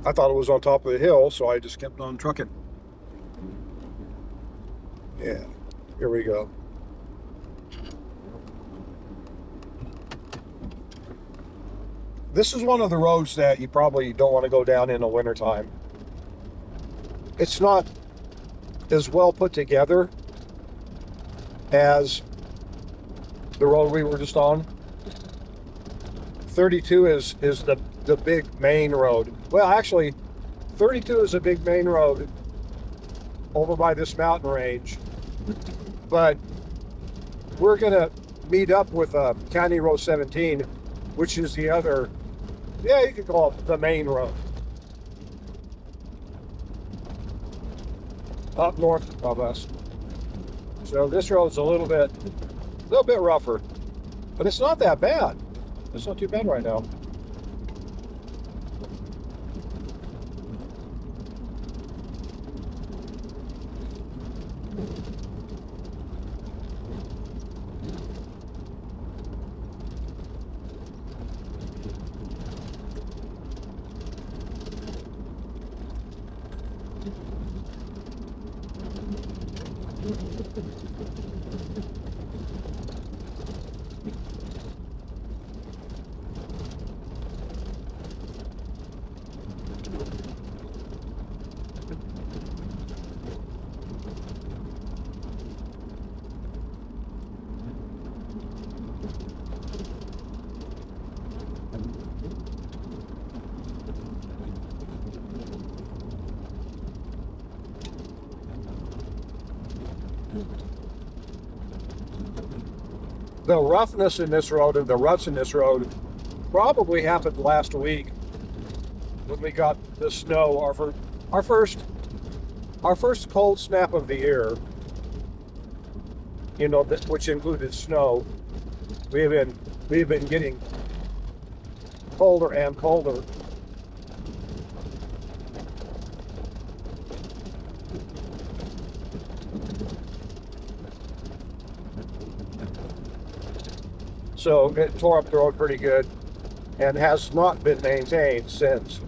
I thought it was on top of the hill, so I just kept on trucking. Yeah, here we go. This is one of the roads that you probably don't want to go down in the wintertime. It's not as well put together as the road we were just on. 32 is the big main road. Well, actually, 32 is a big main road over by this mountain range. But we're going to meet up with County Road 17, which is the other, yeah, you could call it the main road. Up north of us. So this road's a little bit rougher, but it's not that bad. It's not too bad right now. The roughness in this road and the ruts in this road probably happened last week when we got the snow. Our first cold snap of the year, you know, which included snow. We've been getting colder and colder. So it tore up the road pretty good and has not been maintained since.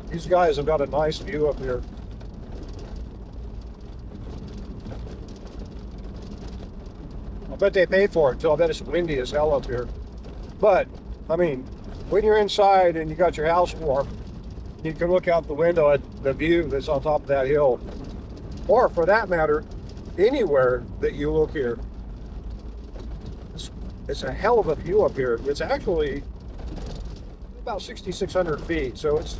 These guys have got a nice view up here. I bet they paid for it too. I bet it's windy as hell up here. But, I mean, when you're inside and you got your house warm, you can look out the window at the view that's on top of that hill. Or, for that matter, anywhere that you look here. It's a hell of a view up here. It's actually about 6,600 feet, so it's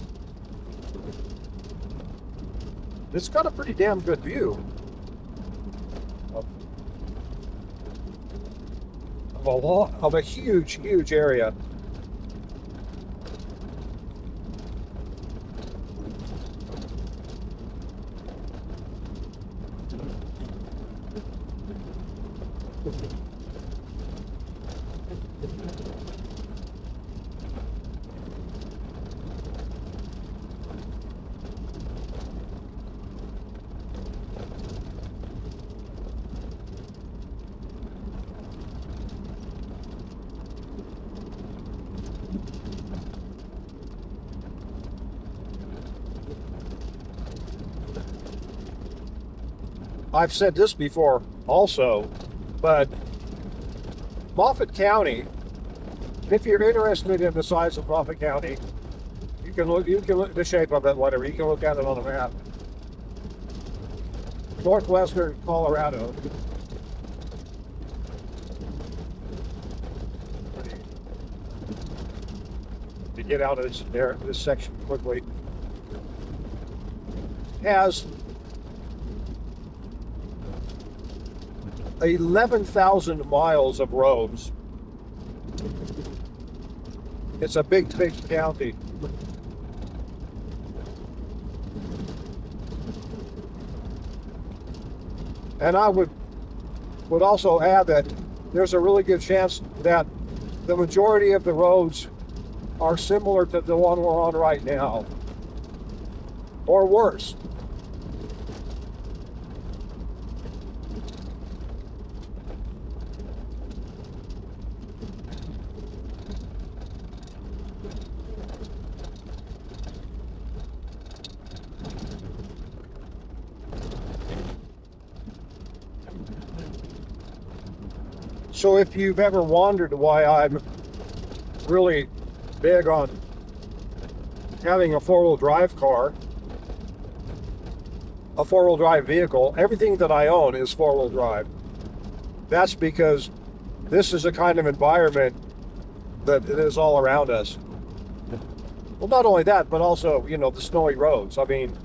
got a pretty damn good view of a huge area. I've said this before also, but Moffat County, if you're interested in the size of Moffat County, you can look at the shape of it, whatever. You can look at it on a map. Northwestern Colorado. To get out of this section quickly, has 11,000 miles of roads. It's a big county. And I would also add that there's a really good chance that the majority of the roads are similar to the one we're on right now, or worse. So if you've ever wondered why I'm really big on having a four-wheel drive car, a four-wheel drive vehicle, everything that I own is four-wheel drive. That's because this is a kind of environment that is all around us. Well, not only that, but also, you know, the snowy roads. I mean,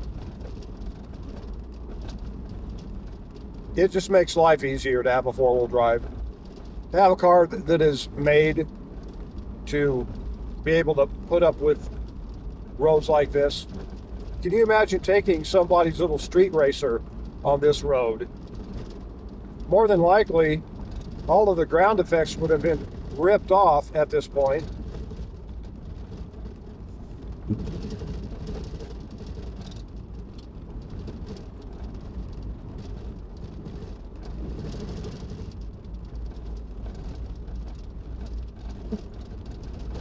it just makes life easier to have a four-wheel drive. To have a car that is made to be able to put up with roads like this. Can you imagine taking somebody's little street racer on this road? More than likely, all of the ground effects would have been ripped off at this point.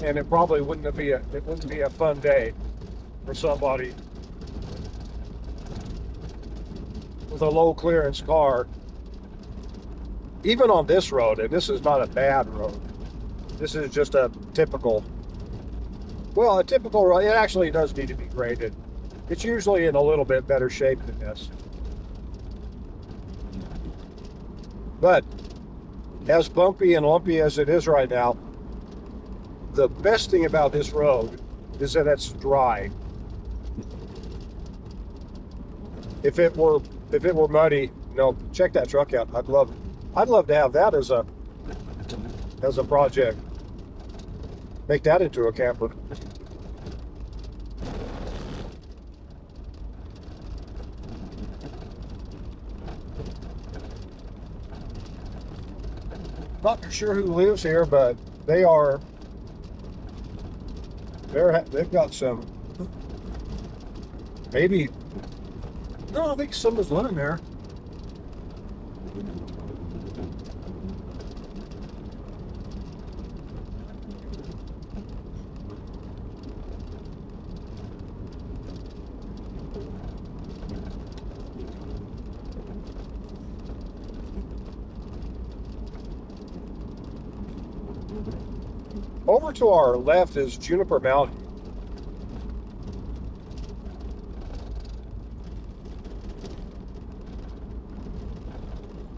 And it probably wouldn't be a fun day for somebody with a low clearance car. Even on this road, and this is not a bad road. This is just a typical road. It actually does need to be graded. It's usually in a little bit better shape than this. But as bumpy and lumpy as it is right now, the best thing about this road is that it's dry. If it were muddy, no, check that truck out. I'd love to have that as a project. Make that into a camper. Not sure who lives here, but they've got some, maybe, no, I think someone's living there. Over to our left is Juniper Mountain.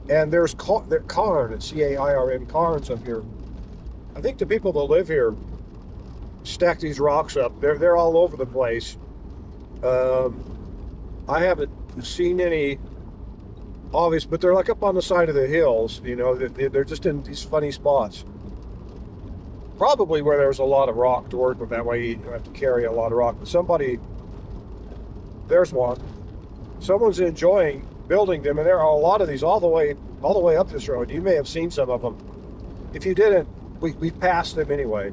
And there's Cairn, C-A-I-R-N, Cairns up here. I think the people that live here stack these rocks up. They're all over the place. I haven't seen any obvious, but they're like up on the side of the hills. You know, they're just in these funny spots. Probably where there's a lot of rock to work with. That way you don't have to carry a lot of rock. But there's one. Someone's enjoying building them, and there are a lot of these all the way up this road. You may have seen some of them. If you didn't, we passed them anyway.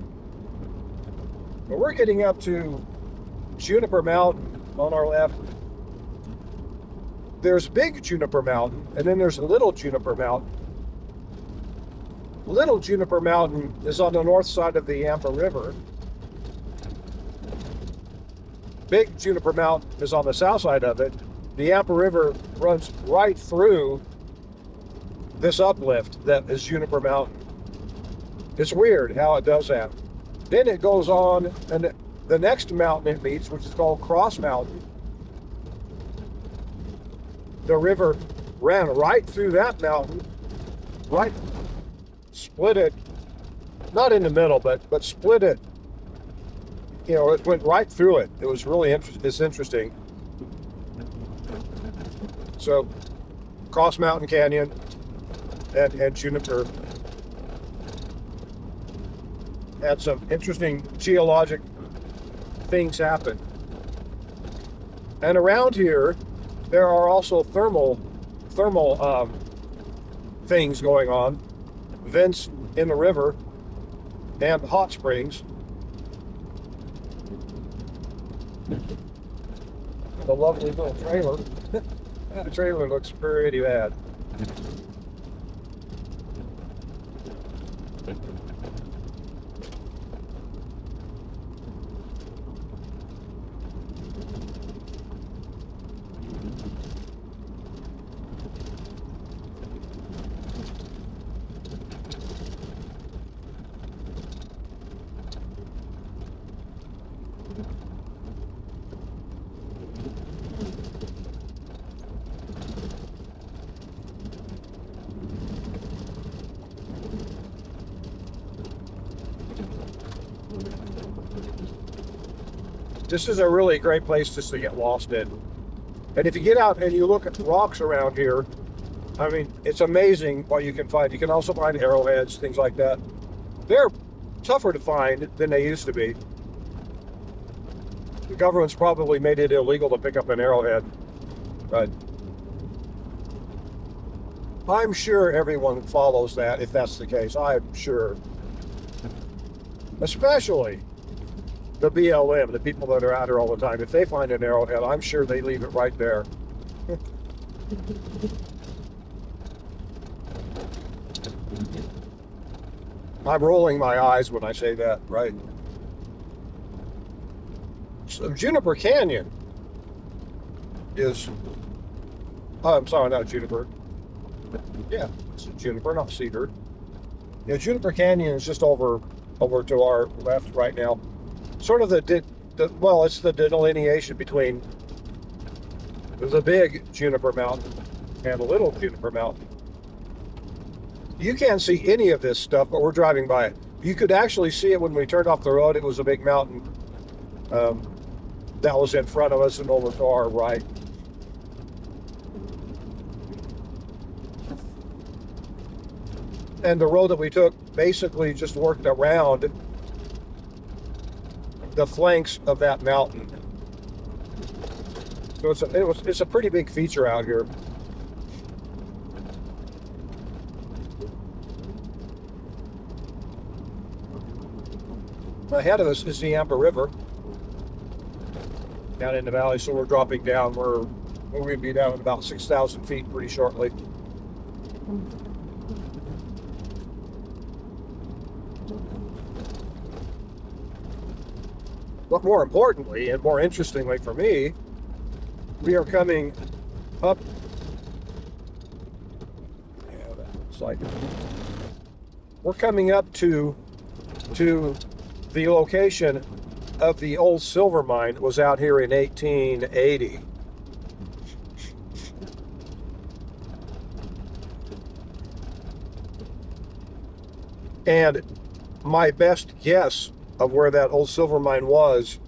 But we're getting up to Juniper Mountain on our left. There's Big Juniper Mountain, and then there's Little Juniper Mountain. Little Juniper Mountain is on the north side of the Yampa River. Big Juniper Mountain is on the south side of it. the Yampa River runs right through this uplift that is Juniper Mountain. It's weird how it does that. Then it goes on, and the next mountain it meets, which is called Cross Mountain, the river ran right through that mountain, right, split it, not in the middle, but split it. You know, it went right through it. It was really it's interesting. So, Cross Mountain Canyon and Juniper had some interesting geologic things happen. And around here, there are also thermal things going on, vents in the river, and hot springs. The lovely little trailer. That trailer looks pretty bad. This is a really great place just to get lost in. And if you get out and you look at rocks around here, I mean, it's amazing what you can find. You can also find arrowheads, things like that. They're tougher to find than they used to be. The government's probably made it illegal to pick up an arrowhead, but I'm sure everyone follows that if that's the case. I'm sure. Especially the BLM, the people that are out here all the time. If they find an arrowhead, I'm sure they leave it right there. I'm rolling my eyes when I say that, right? So Juniper Canyon is, oh, I'm sorry, not Juniper. Yeah, it's Juniper, not Cedar. Yeah, Juniper Canyon is just over to our left right now. Sort of well, it's the delineation between the big Juniper Mountain and the little Juniper Mountain. You can't see any of this stuff, but we're driving by it. You could actually see it when we turned off the road. It was a big mountain that was in front of us and over to our right. And the road that we took basically just worked around the flanks of that mountain. So it's a pretty big feature out here. Ahead of us is the Yampa River down in the valley, so we're dropping down. We're going to be down at about 6,000 feet pretty shortly. But more importantly, and more interestingly for me, we are coming up. Yeah, that's like we're coming up to the location of the old silver mine that was out here in 1880. And my best guess of where that old silver mine was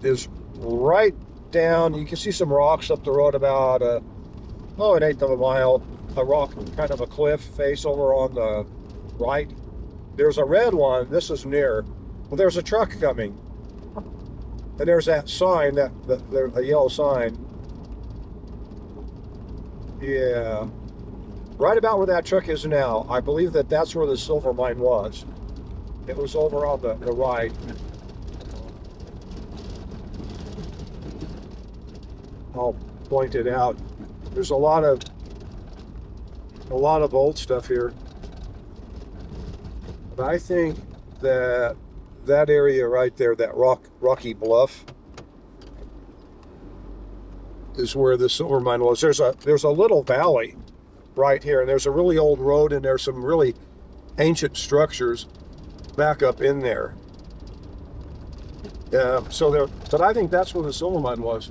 is right down. You can see some rocks up the road about an eighth of a mile. A rock, kind of a cliff face over on the right. There's a red one. This is near. Well, there's a truck coming, and there's that sign, the yellow sign. Yeah. Right about where that truck is now, I believe that's where the silver mine was. It was over on the right. I'll point it out. There's a lot of old stuff here. But I think that area right there, that rocky bluff, is where the silver mine was. There's a little valley right here, and there's a really old road, and there's some really ancient structures back up in there. But I think that's where the silver mine was.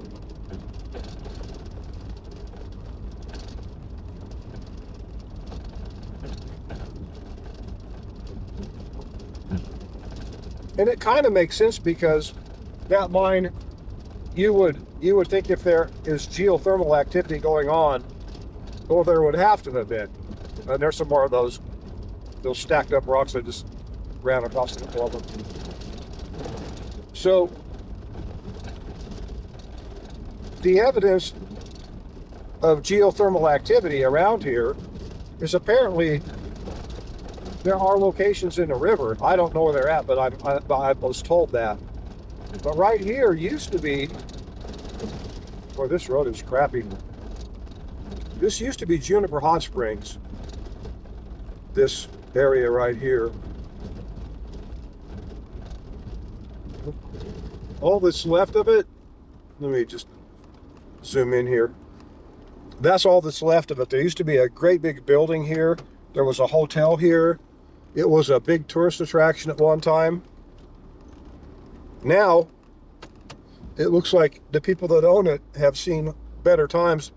And it kind of makes sense because that mine, you would think if there is geothermal activity going on, well, there would have to have been. And there's some more of those stacked up rocks that just ran across the middle of them. So the evidence of geothermal activity around here is apparently there are locations in the river. I don't know where they're at, but I was told that. But right here used to be, boy, this road is crappy. This used to be Juniper Hot Springs. This area right here. All that's left of it, let me just zoom in here. That's all that's left of it. There used to be a great big building here. There was a hotel here. It was a big tourist attraction at one time. Now, it looks like the people that own it have seen better times.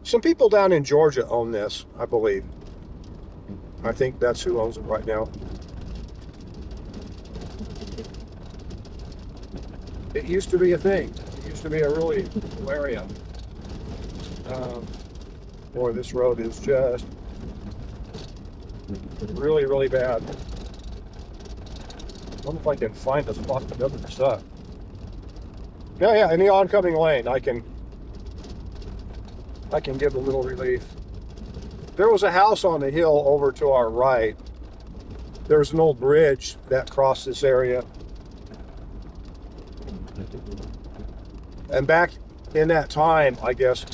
Some people down in Georgia own this, I believe. I think that's who owns it right now. It used to be a thing. It used to be a really cool area. Boy, this road is just really, really bad. I wonder if I can find a spot to build this up. Yeah, in the oncoming lane, I can give a little relief. There was a house on the hill over to our right. There's an old bridge that crossed this area. And back in that time, I guess,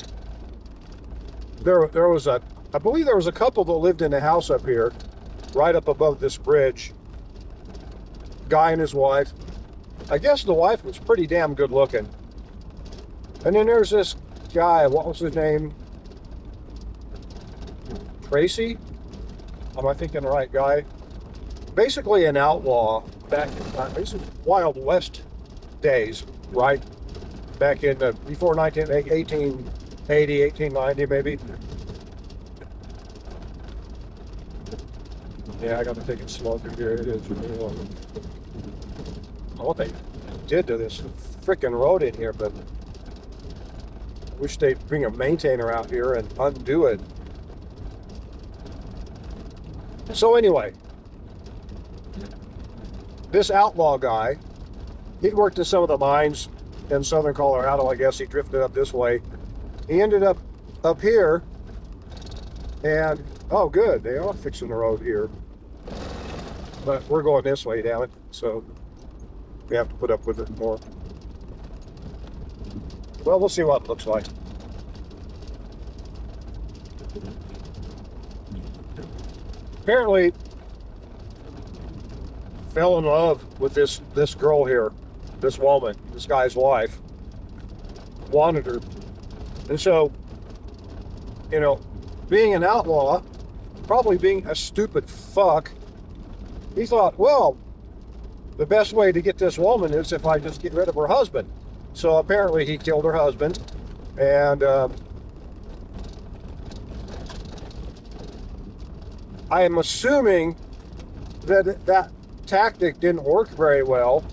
there was I believe there was a couple that lived in a house up here, right up above this bridge. Guy and his wife. I guess the wife was pretty damn good looking. And then there's this guy, what was his name? Tracy? Am I thinking the right guy? Basically an outlaw back in basically Wild West days, right? Back in before 1880, 1890 maybe. Yeah, I got to take it slow through here. It is really long. What they did to this freaking road in here, but I wish they'd bring a maintainer out here and undo it. So anyway, this outlaw guy, he'd worked in some of the mines in southern Colorado. I guess he drifted up this way. He ended up here, and oh good, they are fixing the road here. But we're going this way, damn it, so we have to put up with it more. Well, we'll see what it looks like. Apparently, fell in love with this girl here, this woman, this guy's wife, wanted her. And so, you know, being an outlaw, probably being a stupid fuck, he thought, well, the best way to get this woman is if I just get rid of her husband. So apparently he killed her husband, and I am assuming that that tactic didn't work very well,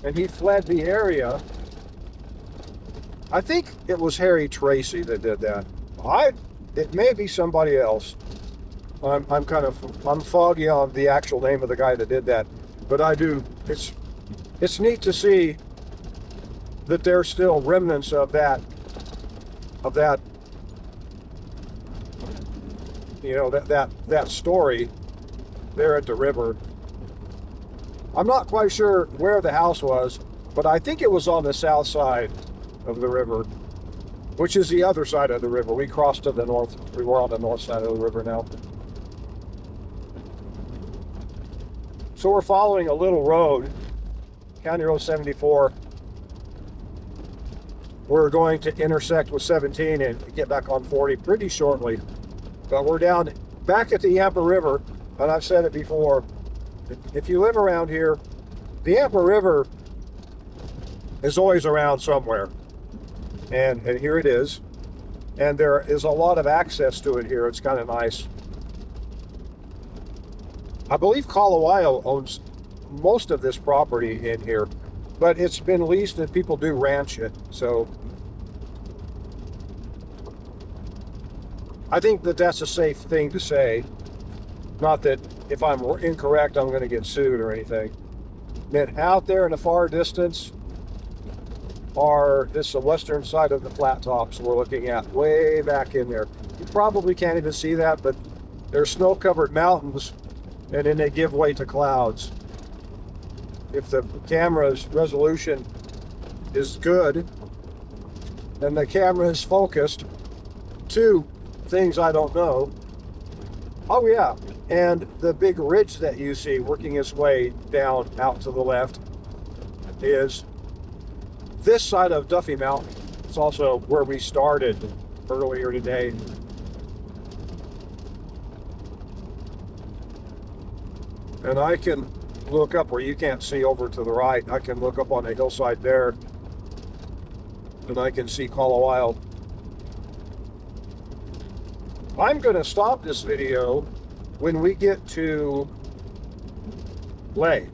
and he fled the area. I think it was Harry Tracy that did that. It may be somebody else. I'm foggy on the actual name of the guy that did that, but I do. It's neat to see that there's still remnants of that, you know, that story there at the river. I'm not quite sure where the house was, but I think it was on the south side of the river, which is the other side of the river. We crossed to the north. We were on the north side of the river now. So we're following a little road, County Road 74. we're going to intersect with 17 and get back on 40 pretty shortly. But we're down back at the Yampa River, and I've said it before, if you live around here, the Yampa River is always around somewhere. And here it is. And there is a lot of access to it here. It's kind of nice. I believe Colorado owns most of this property in here, but it's been leased and people do ranch it. So I think that that's a safe thing to say. Not that if I'm incorrect, I'm going to get sued or anything. Then out there in the far distance this is the western side of the flat tops we're looking at, way back in there. You probably can't even see that, but there's snow-covered mountains, and then they give way to clouds. If the camera's resolution is good, and the camera is focused, two things I don't know. Oh yeah, and the big ridge that you see working its way down out to the left is this side of Duffy Mountain. It's also where we started earlier today. And I can look up where you can't see over to the right. I can look up on the hillside there, and I can see Colorado. I'm going to stop this video when we get to Lay,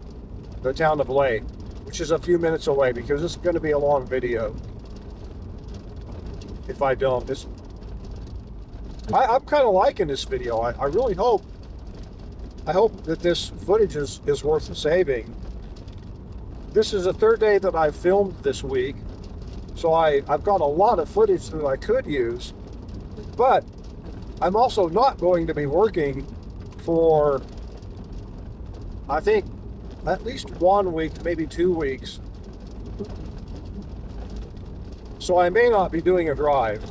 the town of Lay, which is a few minutes away, because it's going to be a long video. If I don't, I'm kind of liking this video. I really hope that this footage is worth saving. This is the third day that I've filmed this week, so I've got a lot of footage that I could use, but I'm also not going to be working for, I think, at least 1 week, maybe 2 weeks. So I may not be doing a drive.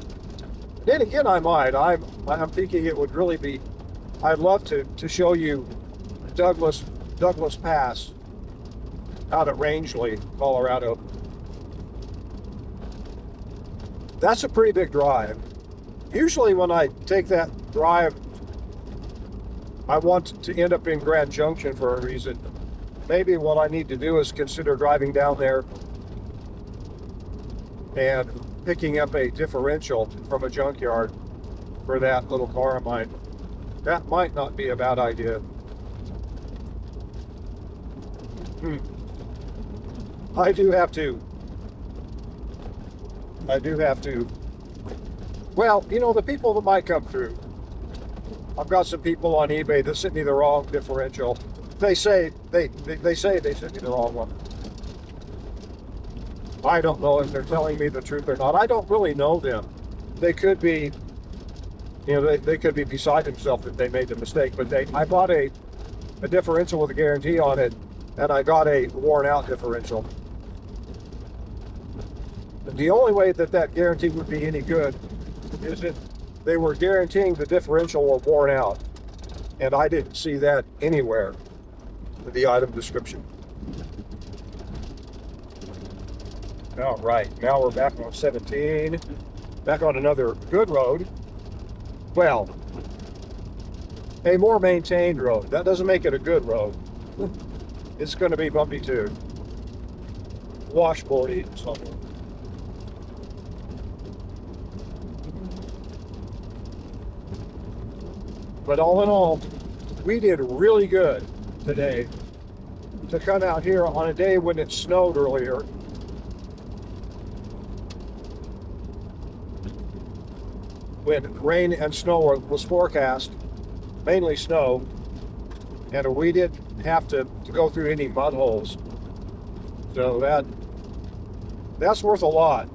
Then again, I might. I'm thinking it would really be, I'd love to show you Douglas Pass out at Rangeley, Colorado. That's a pretty big drive. Usually when I take that drive, I want to end up in Grand Junction for a reason. Maybe what I need to do is consider driving down there and picking up a differential from a junkyard for that little car of mine. That might not be a bad idea. I do have to. Well, you know, the people that might come through. I've got some people on eBay that sent me the wrong differential. They say they sent me the wrong one. I don't know if they're telling me the truth or not. I don't really know them. They could be, you know, they could be beside themselves if they made the mistake. But I bought a differential with a guarantee on it, and I got a worn out differential. The only way that guarantee would be any good is if they were guaranteeing the differential were worn out, and I didn't see that anywhere in the item description. All right, now we're back on 17, back on another good road. Well, a more maintained road. That doesn't make it a good road. It's going to be bumpy too. Washboardy or something. But all in all, we did really good today to come out here on a day when it snowed earlier. When rain and snow was forecast, mainly snow, and we didn't have to go through any mud holes. So that's worth a lot.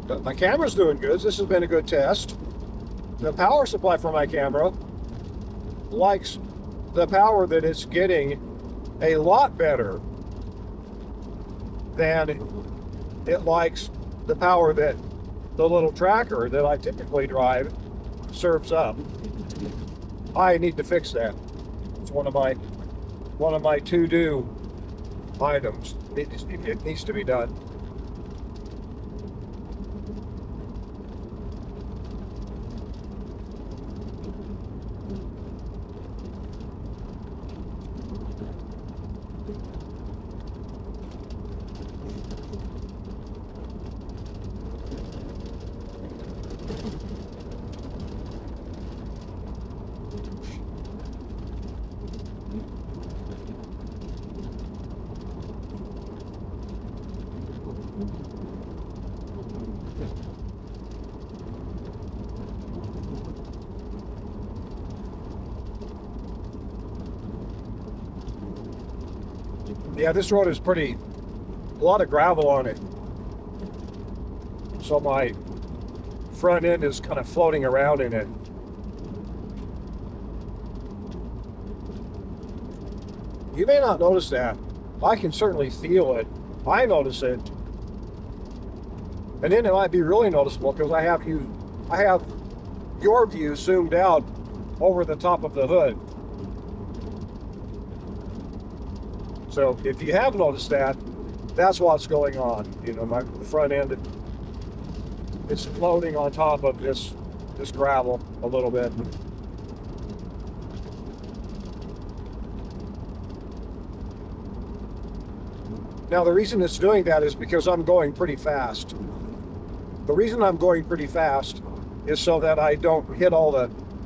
But my camera's doing good. This has been a good test. The power supply for my camera likes the power that it's getting a lot better than it likes the power that the little tracker that I typically drive serves up. I need to fix that. It's one of my to-do items. It needs to be done. Yeah, this road is a lot of gravel on it. So my front end is kind of floating around in it. You may not notice that. I can certainly feel it. I notice it. And then it might be really noticeable because I have your view zoomed out over the top of the hood. So if you have noticed that, that's what's going on. You know, my front end, it's floating on top of this gravel a little bit. Now the reason it's doing that is because I'm going pretty fast. The reason I'm going pretty fast is so that I don't hit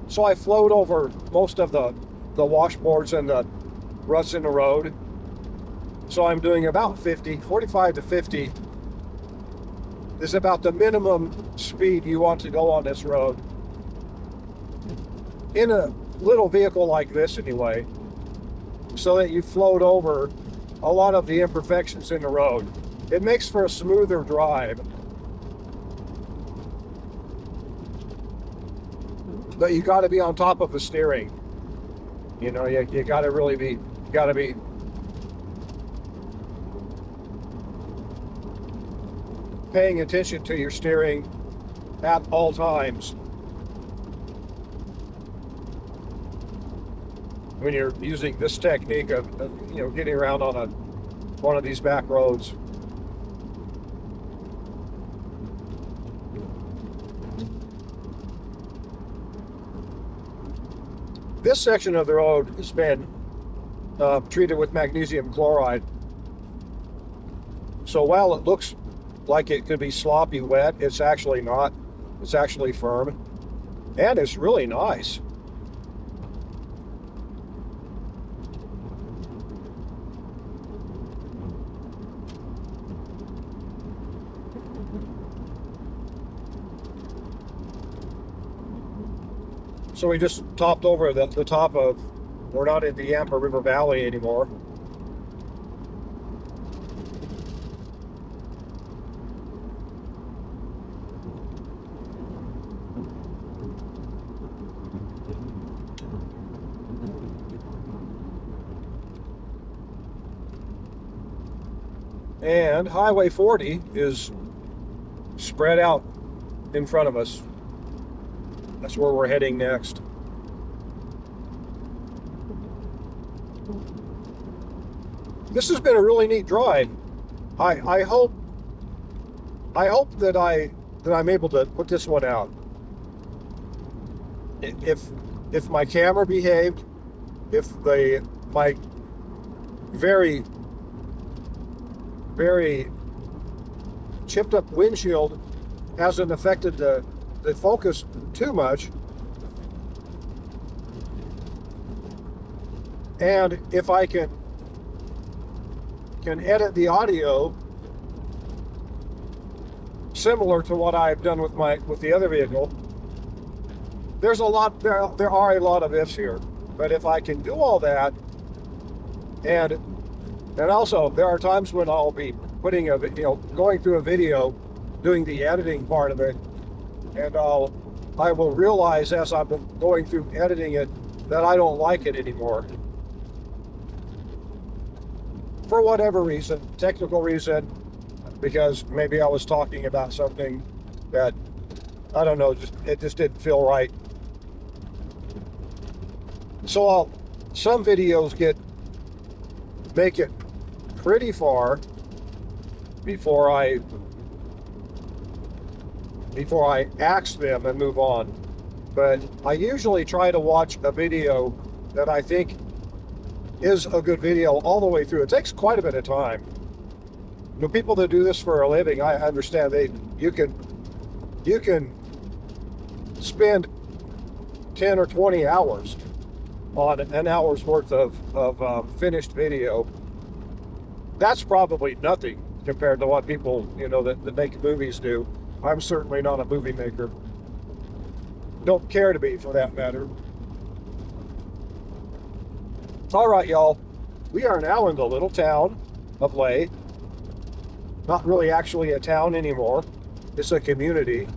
so I float over most of the washboards and the ruts in the road. So I'm doing about 45 to 50 is about the minimum speed you want to go on this road. In a little vehicle like this anyway, so that you float over a lot of the imperfections in the road. It makes for a smoother drive. But you got to be on top of the steering. You know, you got to really be, paying attention to your steering at all times when you're using this technique of getting around on one of these back roads. This section of the road has been treated with magnesium chloride. So while it looks like it could be sloppy wet, it's actually not. It's actually firm, and it's really nice. So we just topped over the top of, we're not in the Yampa River Valley anymore. And Highway 40 is spread out in front of us. That's where we're heading next. This has been a really neat drive. I hope that I'm able to put this one out. If my camera behaved, if my very chipped up windshield hasn't affected the focus too much, and if I can edit the audio similar to what I've done with the other vehicle, there are a lot of ifs here. But if I can do all that, and also there are times when I'll be putting going through a video, doing the editing part of it, and I will realize as I'm going through editing it that I don't like it anymore. For whatever reason, technical reason, because maybe I was talking about something that, I don't know, it just didn't feel right So some videos make it pretty far before I axe them and move on. But I usually try to watch a video that I think is a good video all the way through. It takes quite a bit of time. You know, people that do this for a living, I understand you can spend 10 or 20 hours on an hour's worth of finished video. That's probably nothing compared to what people, you know, that make movies do. I'm certainly not a movie maker. Don't care to be, for that matter. All right, y'all. We are now in the little town of Lay. Not really actually a town anymore. It's a community.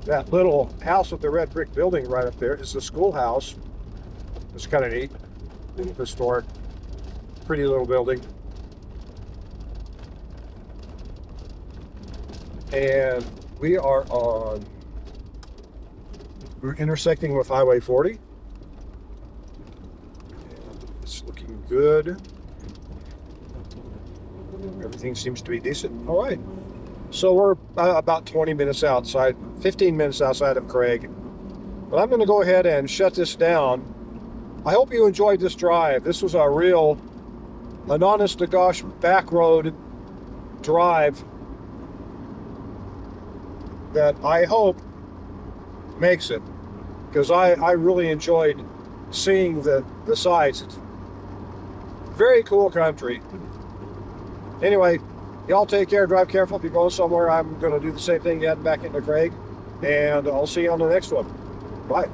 That little house with the red brick building right up there is the schoolhouse. It's kind of neat. Historic. Pretty little building. And we're intersecting with Highway 40. It's looking good. Everything seems to be decent. All right. So we're about 20 minutes outside, 15 minutes outside of Craig. But I'm going to go ahead and shut this down. I hope you enjoyed this drive. This was an honest to gosh back road drive that I hope makes it, because I really enjoyed seeing the sights. It's very cool country. Anyway, y'all take care, drive careful. If you're going somewhere, I'm going to do the same thing, heading back into Craig, and I'll see you on the next one. Bye.